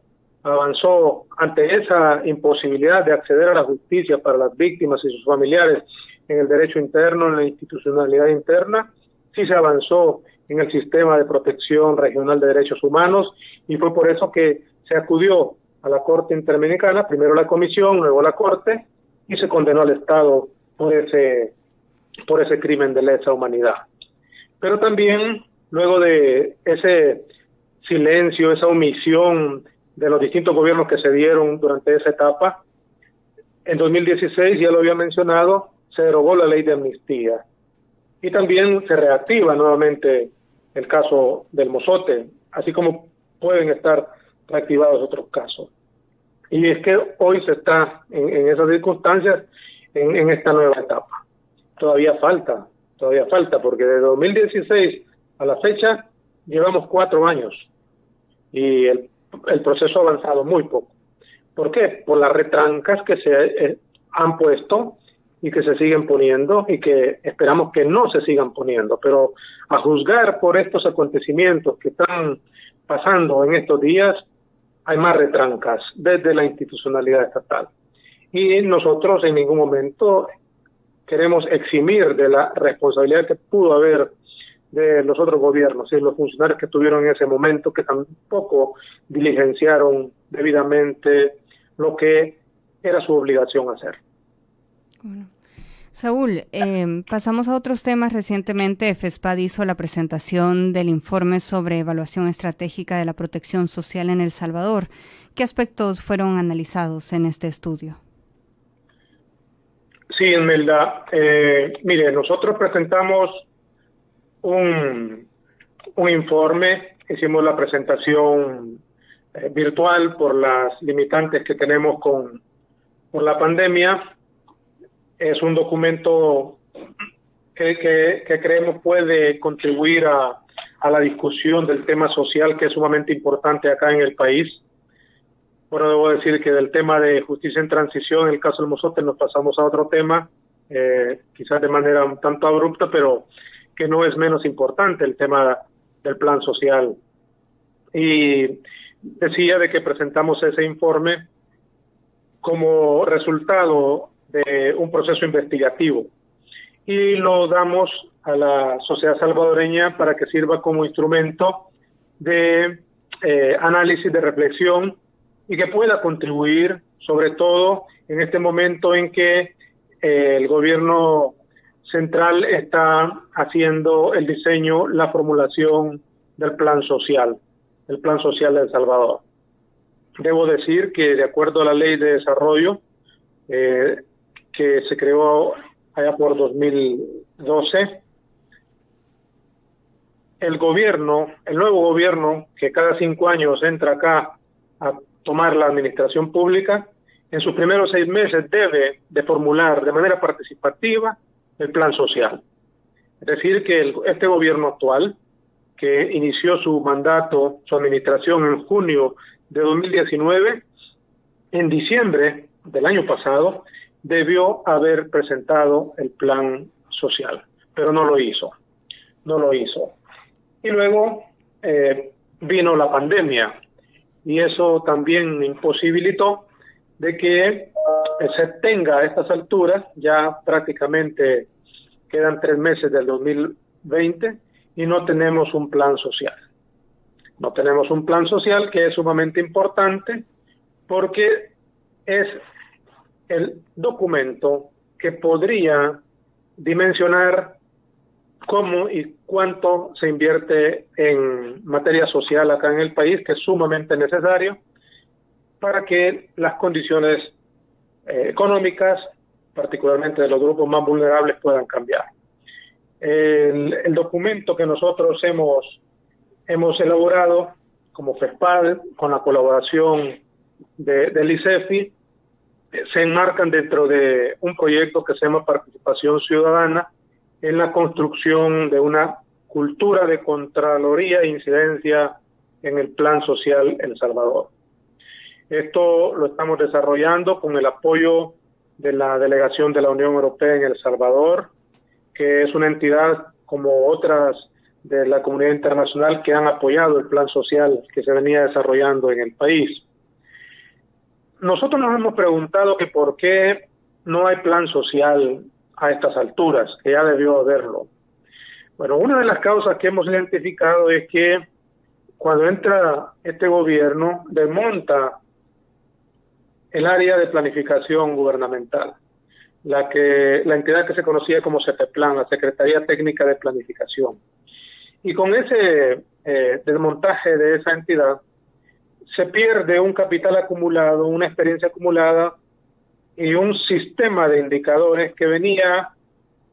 ante esa imposibilidad de acceder a la justicia para las víctimas y sus familiares en el derecho interno, en la institucionalidad interna, sí se avanzó en el sistema de protección regional de derechos humanos y fue por eso que se acudió a la Corte Interamericana, primero la Comisión, luego la Corte, y se condenó al Estado por ese crimen de lesa humanidad. Pero también, luego de ese silencio, esa omisión de los distintos gobiernos que se dieron durante esa etapa, en 2016, ya lo había mencionado, se derogó la ley de amnistía. Y también se reactiva nuevamente el caso del Mozote, así como pueden estar reactivados otros casos. Y es que hoy se está en esas circunstancias, en esta nueva etapa. Todavía falta, porque de 2016 a la fecha llevamos 4 años y el proceso ha avanzado muy poco. ¿Por qué? Por las retrancas que se han puesto y que se siguen poniendo y que esperamos que no se sigan poniendo. Pero a juzgar por estos acontecimientos que están pasando en estos días, hay más retrancas desde la institucionalidad estatal. Y nosotros en ningún momento queremos eximir de la responsabilidad que pudo haber de los otros gobiernos y los funcionarios que estuvieron en ese momento, que tampoco diligenciaron debidamente lo que era su obligación hacer. Bueno. Saúl, pasamos a otros temas. Recientemente FESPAD hizo la presentación del informe sobre evaluación estratégica de la protección social en El Salvador. ¿Qué aspectos fueron analizados en este estudio? Sí, Imelda. Mire, nosotros presentamos un informe, hicimos la presentación virtual por las limitantes que tenemos por la pandemia. Es un documento que creemos puede contribuir a la discusión del tema social, que es sumamente importante acá en el país. Bueno, debo decir que del tema de justicia en transición, en el caso del Mozote, nos pasamos a otro tema, quizás de manera un tanto abrupta, pero que no es menos importante, el tema del plan social. Y decía de que presentamos ese informe como resultado de un proceso investigativo y lo damos a la sociedad salvadoreña para que sirva como instrumento de análisis, de reflexión, y que pueda contribuir, sobre todo en este momento en que el gobierno central está haciendo el diseño, la formulación del plan social, el plan social de El Salvador. Debo decir que de acuerdo a la ley de desarrollo que se creó allá por 2012, el nuevo gobierno que cada 5 años entra acá a tomar la administración pública, en sus primeros 6 meses debe de formular de manera participativa el plan social. Es decir, que este gobierno actual, que inició su mandato, su administración en junio de 2019, en diciembre del año pasado, debió haber presentado el plan social, pero no lo hizo. Y luego vino la pandemia, y eso también imposibilitó de que se tenga a estas alturas, ya prácticamente quedan 3 meses del 2020, y no tenemos un plan social. No tenemos un plan social, que es sumamente importante porque es el documento que podría dimensionar cómo y cuánto se invierte en materia social acá en el país, que es sumamente necesario para que las condiciones económicas, particularmente de los grupos más vulnerables, puedan cambiar. El documento que nosotros hemos elaborado como FESPAD, con la colaboración del ICEFI, se enmarcan dentro de un proyecto que se llama Participación Ciudadana en la construcción de una cultura de Contraloría e incidencia en el plan social El Salvador. Esto lo estamos desarrollando con el apoyo de la Delegación de la Unión Europea en El Salvador, que es una entidad como otras de la comunidad internacional que han apoyado el plan social que se venía desarrollando en el país. Nosotros nos hemos preguntado que por qué no hay plan social a estas alturas, que ya debió haberlo. Bueno, una de las causas que hemos identificado es que cuando entra este gobierno, desmonta el área de planificación gubernamental, la entidad que se conocía como CEPEPLAN, la Secretaría Técnica de Planificación. Y con ese desmontaje de esa entidad, se pierde un capital acumulado, una experiencia acumulada y un sistema de indicadores que venía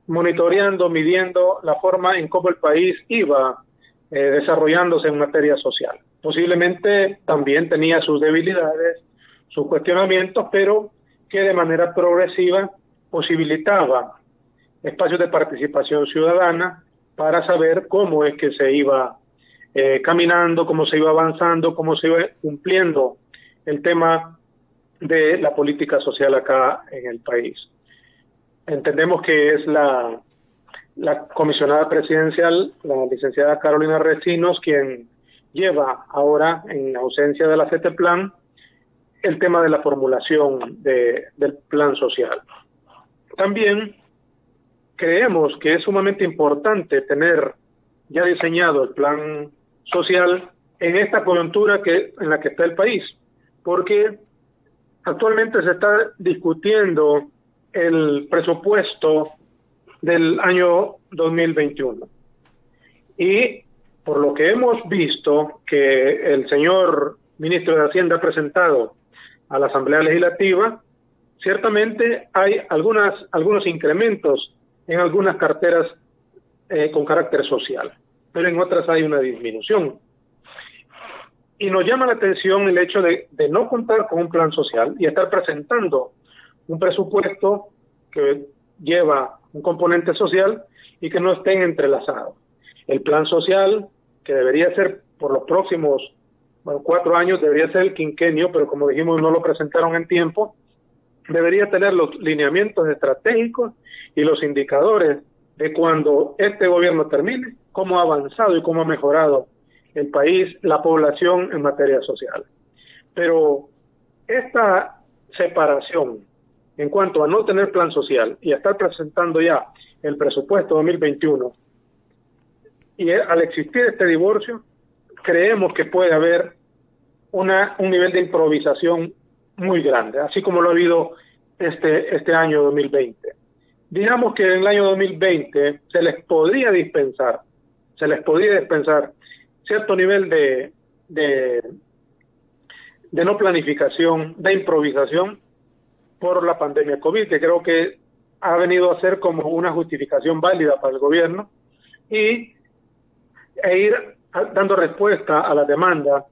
monitoreando, midiendo la forma en cómo el país iba desarrollándose en materia social. posiblemente también tenía sus debilidades, sus cuestionamientos, pero que de manera progresiva posibilitaba espacios de participación ciudadana para saber cómo es que se iba caminando, cómo se iba avanzando, cómo se iba cumpliendo el tema de la política social acá en el país. Entendemos que es la comisionada presidencial, la licenciada Carolina Recinos, quien lleva ahora, en ausencia de la CETEPLAN, el tema de la formulación del plan social. También creemos que es sumamente importante tener ya diseñado el plan social en esta coyuntura en la que está el país, porque actualmente se está discutiendo el presupuesto del año 2021. Y por lo que hemos visto que el señor ministro de Hacienda ha presentado a la Asamblea Legislativa, ciertamente hay algunos incrementos en algunas carteras con carácter social, pero en otras hay una disminución. Y nos llama la atención el hecho de no contar con un plan social y estar presentando un presupuesto que lleva un componente social y que no estén entrelazados. El plan social, que debería ser por los próximos 4 años, debería ser el quinquenio, pero como dijimos no lo presentaron en tiempo, debería tener los lineamientos estratégicos y los indicadores de cuando este gobierno termine, cómo ha avanzado y cómo ha mejorado el país, la población en materia social. Pero esta separación en cuanto a no tener plan social y a estar presentando ya el presupuesto 2021, y al existir este divorcio, creemos que puede haber un nivel de improvisación muy grande, así como lo ha habido este año 2020. Digamos que en el año 2020 se les podría dispensar cierto nivel de no planificación, de improvisación por la pandemia COVID, que creo que ha venido a ser como una justificación válida para el gobierno e ir dando respuesta a la demanda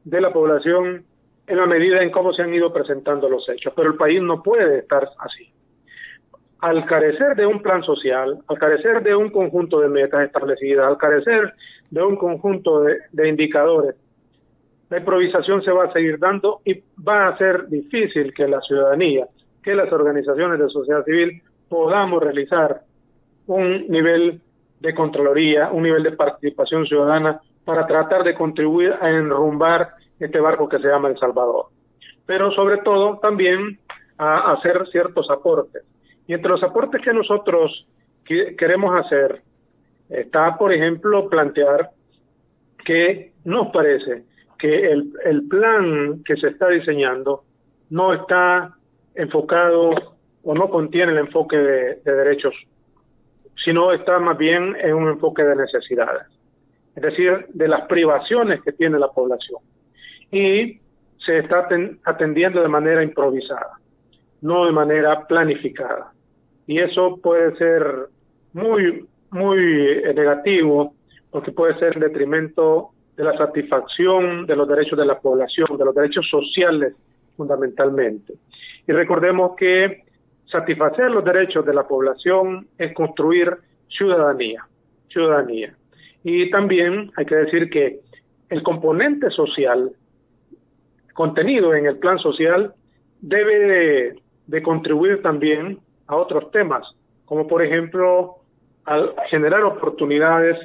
de la población en la medida en cómo se han ido presentando los hechos. Pero el país no puede estar así. Al carecer de un plan social, al carecer de un conjunto de metas establecidas, al carecer de un conjunto de indicadores, la improvisación se va a seguir dando y va a ser difícil que la ciudadanía, que las organizaciones de sociedad civil podamos realizar un nivel de contraloría, un nivel de participación ciudadana para tratar de contribuir a enrumbar este barco que se llama El Salvador. Pero sobre todo también a hacer ciertos aportes. Y entre los aportes que nosotros queremos hacer está, por ejemplo, plantear que nos parece que el plan que se está diseñando no está enfocado o no contiene el enfoque de derechos, sino está más bien en un enfoque de necesidades, es decir, de las privaciones que tiene la población. Y se está atendiendo de manera improvisada, no de manera planificada. Y eso puede ser muy negativo, porque puede ser en detrimento de la satisfacción de los derechos de la población, de los derechos sociales fundamentalmente. Y recordemos que satisfacer los derechos de la población es construir ciudadanía. Y también hay que decir que el componente social contenido en el plan social debe de contribuir también a otros temas, como por ejemplo al generar oportunidades,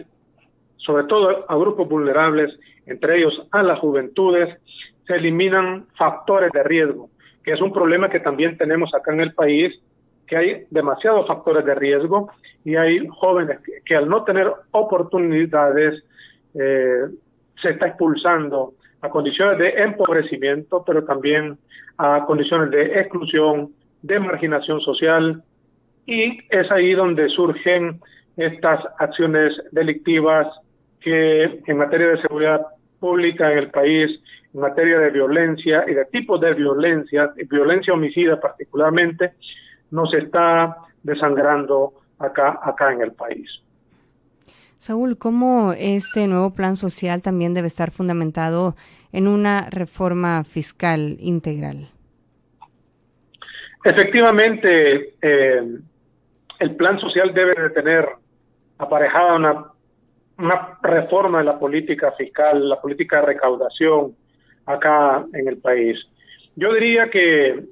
sobre todo a grupos vulnerables, entre ellos a las juventudes. Se eliminan factores de riesgo, que es un problema que también tenemos acá en el país, que hay demasiados factores de riesgo y hay jóvenes que al no tener oportunidades se está expulsando a condiciones de empobrecimiento, pero también a condiciones de exclusión, de marginación social, y es ahí donde surgen estas acciones delictivas que en materia de seguridad pública en el país, en materia de violencia y de tipos de violencia, violencia homicida particularmente, nos está desangrando acá en el país. Saúl, ¿cómo este nuevo plan social también debe estar fundamentado en una reforma fiscal integral? Efectivamente, el plan social debe de tener aparejada una reforma de la política fiscal, la política de recaudación acá en el país. Yo diría que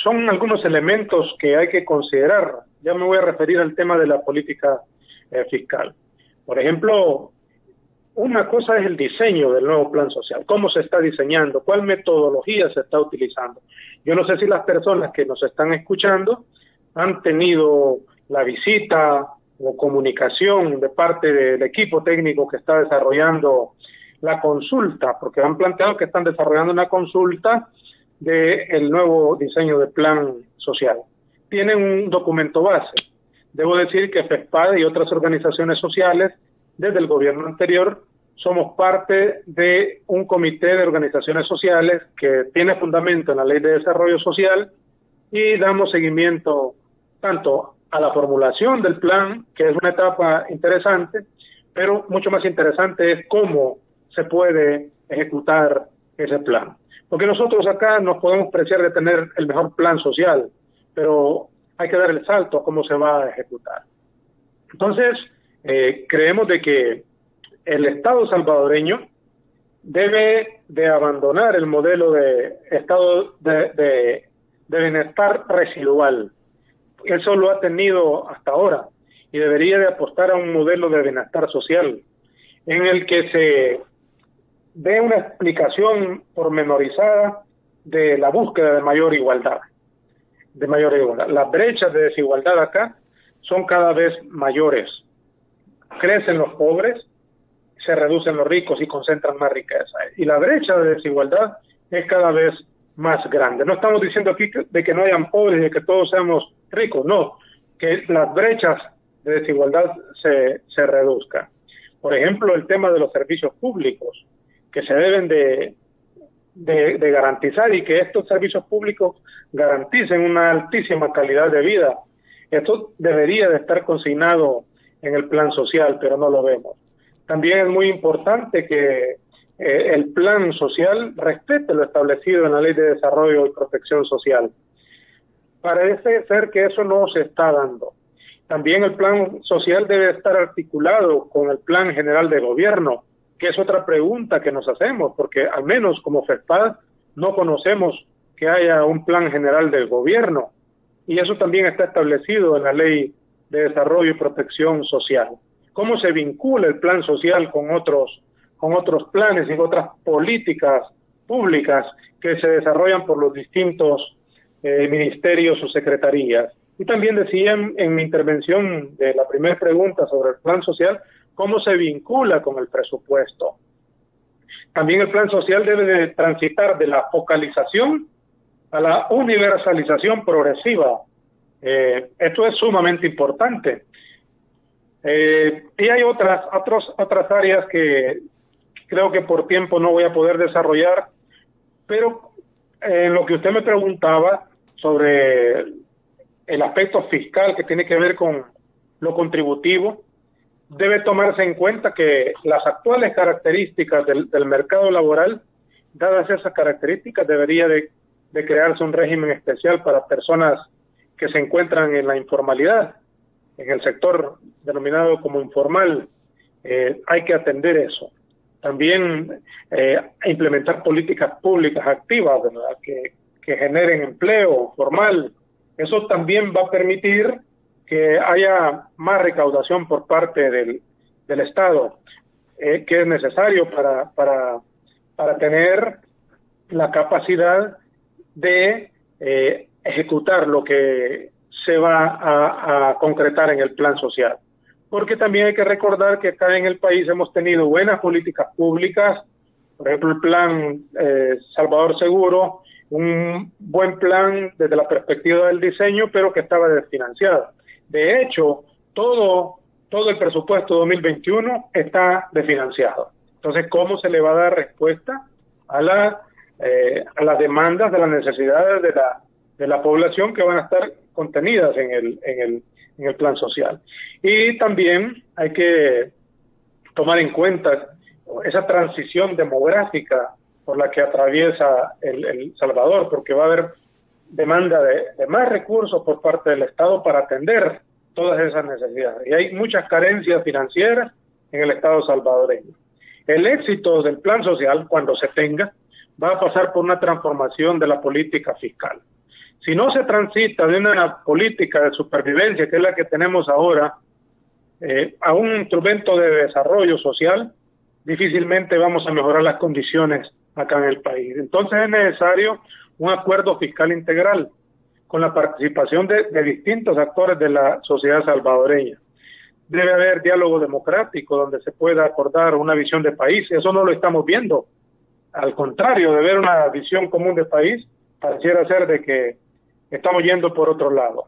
son algunos elementos que hay que considerar. Ya me voy a referir al tema de la política fiscal. Por ejemplo, una cosa es el diseño del nuevo plan social, cómo se está diseñando, cuál metodología se está utilizando. Yo no sé si las personas que nos están escuchando han tenido la visita o comunicación de parte del equipo técnico que está desarrollando la consulta, porque han planteado que están desarrollando una consulta del nuevo diseño de plan social. Tienen un documento base. Debo decir que FESPAD y otras organizaciones sociales, desde el gobierno anterior, somos parte de un comité de organizaciones sociales que tiene fundamento en la Ley de Desarrollo Social y damos seguimiento tanto a la formulación del plan, que es una etapa interesante, pero mucho más interesante es cómo se puede ejecutar ese plan. Porque nosotros acá nos podemos preciar de tener el mejor plan social, pero hay que dar el salto a cómo se va a ejecutar. Entonces, creemos de que el Estado salvadoreño debe de abandonar el modelo de estado de bienestar residual. Eso lo ha tenido hasta ahora y debería de apostar a un modelo de bienestar social en el que se dé una explicación pormenorizada de la búsqueda de mayor igualdad. Las brechas de desigualdad acá son cada vez mayores. Crecen los pobres, se reducen los ricos y concentran más riqueza. Y la brecha de desigualdad es cada vez más grande. No estamos diciendo aquí de que no hayan pobres y de que todos seamos ricos, no, que las brechas de desigualdad se reduzcan. Por ejemplo, el tema de los servicios públicos, que se deben de garantizar y que estos servicios públicos garanticen una altísima calidad de vida. Esto debería de estar consignado en el plan social, pero no lo vemos. También es muy importante que el plan social respete lo establecido en la Ley de Desarrollo y Protección Social. Parece ser que eso no se está dando. También el plan social debe estar articulado con el plan general de gobierno, que es otra pregunta que nos hacemos, porque al menos como FESPAD no conocemos que haya un plan general del gobierno, y eso también está establecido en la Ley de Desarrollo y Protección Social. ¿Cómo se vincula el plan social con otros planes y otras políticas públicas que se desarrollan por los distintos ministerios o secretarías? Y también decía en mi intervención de la primera pregunta sobre el plan social, cómo se vincula con el presupuesto. También el plan social debe de transitar de la focalización a la universalización progresiva. Esto es sumamente importante. Y hay otras áreas que creo que por tiempo no voy a poder desarrollar, pero en lo que usted me preguntaba sobre el aspecto fiscal que tiene que ver con lo contributivo, debe tomarse en cuenta que las actuales características del mercado laboral, dadas esas características, debería de crearse un régimen especial para personas que se encuentran en la informalidad, en el sector denominado como informal. Hay que atender eso. También implementar políticas públicas activas, ¿verdad?, que generen empleo formal. Eso también va a permitir que haya más recaudación por parte del Estado, que es necesario para tener la capacidad de ejecutar lo que se va a concretar en el plan social. Porque también hay que recordar que acá en el país hemos tenido buenas políticas públicas, por ejemplo el plan Salvador Seguro, un buen plan desde la perspectiva del diseño, pero que estaba desfinanciado. De hecho, todo el presupuesto 2021 está desfinanciado. Entonces, ¿cómo se le va a dar respuesta a las demandas de las necesidades de la población que van a estar contenidas en el plan social? Y también hay que tomar en cuenta esa transición demográfica por la que atraviesa el Salvador, porque va a haber demanda de más recursos por parte del Estado para atender todas esas necesidades. Y hay muchas carencias financieras en el Estado salvadoreño. El éxito del plan social, cuando se tenga, va a pasar por una transformación de la política fiscal. Si no se transita de una política de supervivencia, que es la que tenemos ahora, a un instrumento de desarrollo social, difícilmente vamos a mejorar las condiciones acá en el país. Entonces es necesario un acuerdo fiscal integral con la participación de distintos actores de la sociedad salvadoreña. Debe haber diálogo democrático donde se pueda acordar una visión de país. Eso no lo estamos viendo. Al contrario de ver una visión común de país, pareciera ser de que estamos yendo por otro lado.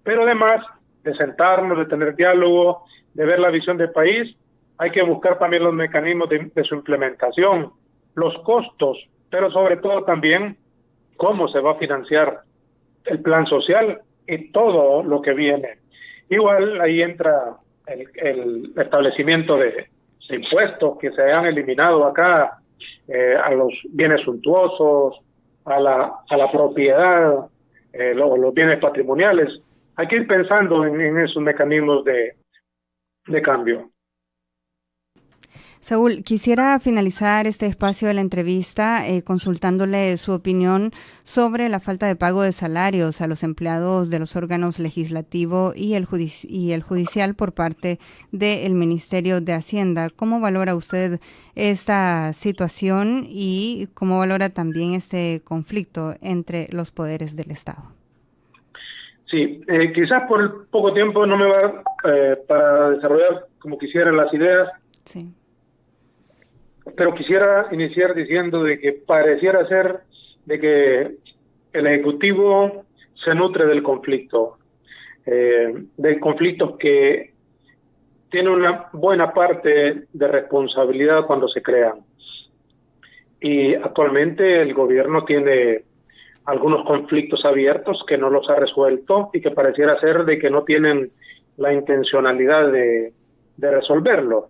Pero además de sentarnos, de tener diálogo, de ver la visión de país, hay que buscar también los mecanismos de su implementación, los costos, pero sobre todo también cómo se va a financiar el plan social y todo lo que viene. Igual ahí entra el establecimiento de impuestos que se han eliminado acá a los bienes suntuosos, a la propiedad, los bienes patrimoniales. Hay que ir pensando en esos mecanismos de cambio. Saúl, quisiera finalizar este espacio de la entrevista consultándole su opinión sobre la falta de pago de salarios a los empleados de los órganos legislativo y el judicial por parte del Ministerio de Hacienda. ¿Cómo valora usted esta situación y cómo valora también este conflicto entre los poderes del Estado? Sí, quizás por el poco tiempo no me va para desarrollar como quisiera las ideas. Sí. Pero quisiera iniciar diciendo de que pareciera ser de que el Ejecutivo se nutre del conflicto que tiene una buena parte de responsabilidad cuando se crean. Y actualmente el gobierno tiene algunos conflictos abiertos que no los ha resuelto y que pareciera ser de que no tienen la intencionalidad de resolverlo.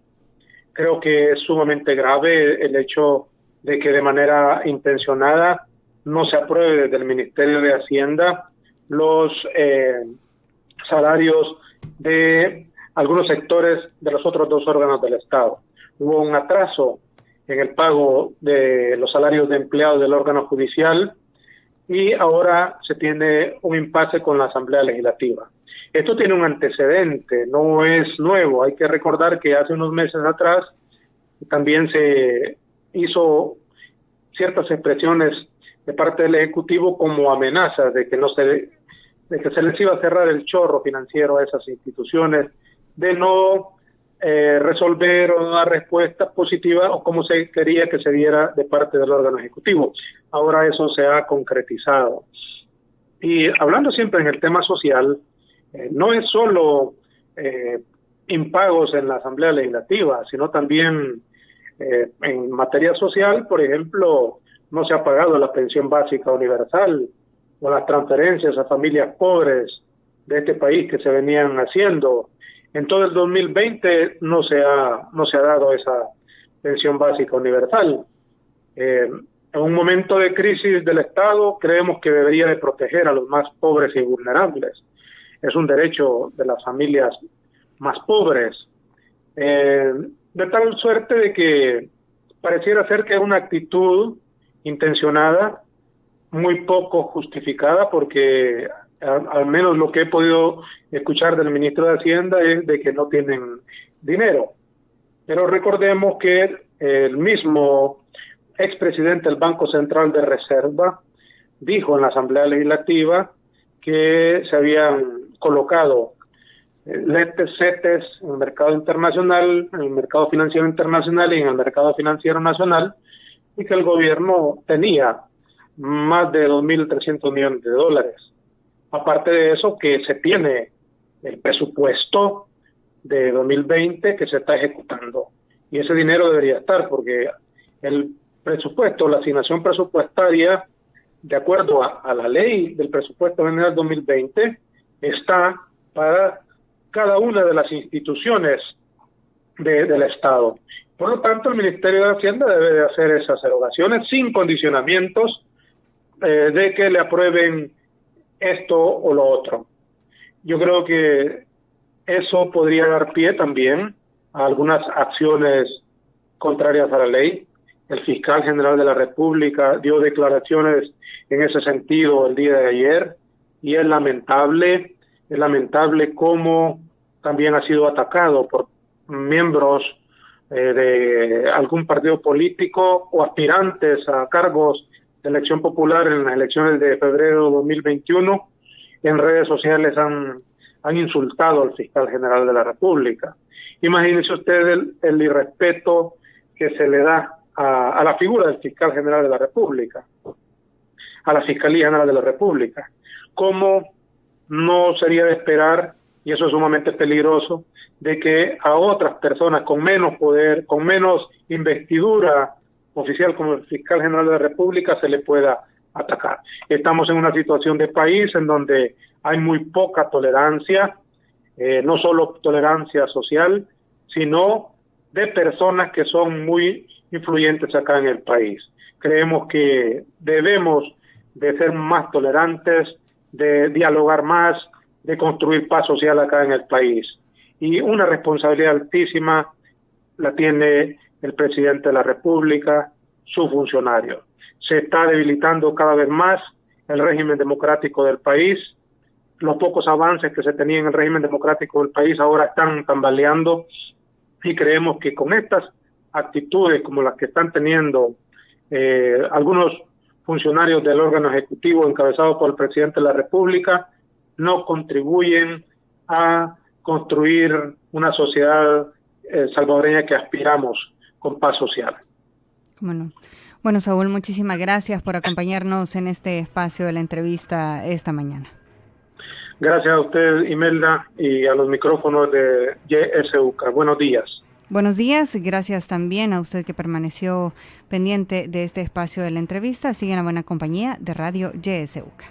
Creo que es sumamente grave el hecho de que de manera intencionada no se apruebe desde el Ministerio de Hacienda los salarios de algunos sectores de los otros dos órganos del Estado. Hubo un atraso en el pago de los salarios de empleados del órgano judicial y ahora se tiene un impasse con la Asamblea Legislativa. Esto tiene un antecedente, no es nuevo. Hay que recordar que hace unos meses atrás también se hizo ciertas expresiones de parte del Ejecutivo como amenazas de que se les iba a cerrar el chorro financiero a esas instituciones, de no resolver o dar respuestas positivas o como se quería que se diera de parte del órgano ejecutivo. Ahora eso se ha concretizado. Y hablando siempre en el tema social, no es solo impagos en la Asamblea Legislativa, sino también en materia social, por ejemplo, no se ha pagado la pensión básica universal o las transferencias a familias pobres de este país que se venían haciendo. En todo el 2020 no se ha dado esa pensión básica universal. En un momento de crisis del Estado creemos que debería de proteger a los más pobres y vulnerables. Es un derecho de las familias más pobres, de tal suerte de que pareciera ser que es una actitud intencionada, muy poco justificada, porque al menos lo que he podido escuchar del ministro de Hacienda es de que no tienen dinero. Pero recordemos que el mismo expresidente del Banco Central de Reserva dijo en la Asamblea Legislativa que se habían colocado CETES en el mercado internacional, en el mercado financiero internacional y en el mercado financiero nacional, y que el gobierno tenía más de 2.300 millones de dólares. Aparte de eso, que se tiene el presupuesto de 2020 que se está ejecutando. Y ese dinero debería estar, porque el presupuesto, la asignación presupuestaria, de acuerdo a la ley del presupuesto general 2020, está para cada una de las instituciones del Estado. Por lo tanto, el Ministerio de Hacienda debe de hacer esas erogaciones sin condicionamientos de que le aprueben esto o lo otro. Yo creo que eso podría dar pie también a algunas acciones contrarias a la ley. El fiscal general de la República dio declaraciones en ese sentido el día de ayer y es lamentable cómo también ha sido atacado por miembros de algún partido político o aspirantes a cargos de elección popular en las elecciones de febrero de 2021. En redes sociales han insultado al fiscal general de la República. Imagínese usted el irrespeto que se le da a la figura del fiscal general de la República, a la Fiscalía General de la República. ¿Cómo no sería de esperar, y eso es sumamente peligroso, de que a otras personas con menos poder, con menos investidura oficial como el fiscal general de la República se le pueda atacar? Estamos en una situación de país en donde hay muy poca tolerancia, no solo tolerancia social, sino de personas que son muy influyentes acá en el país. Creemos que debemos de ser más tolerantes, de dialogar más, de construir paz social acá en el país. Y una responsabilidad altísima la tiene el presidente de la República, su funcionario. Se está debilitando cada vez más el régimen democrático del país. Los pocos avances que se tenían en el régimen democrático del país ahora están tambaleando, y creemos que con estas actitudes como las que están teniendo algunos funcionarios del órgano ejecutivo encabezado por el presidente de la República no contribuyen a construir una sociedad salvadoreña que aspiramos con paz social. Bueno, Saúl, muchísimas gracias por acompañarnos en este espacio de la entrevista esta mañana. Gracias a usted, Imelda, y a los micrófonos de YSUCA. Buenos días. Buenos días, gracias también a usted que permaneció pendiente de este espacio de la entrevista. Sigue en la buena compañía de Radio YSUCA.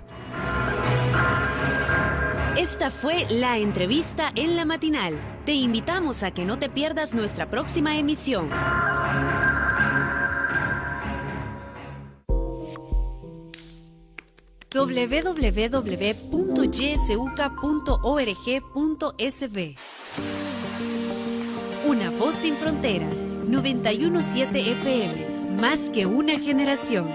Esta fue la entrevista en la matinal. Te invitamos a que no te pierdas nuestra próxima emisión. www.ysuca.org.sb. Una voz sin fronteras, 91.7 FM, más que una generación.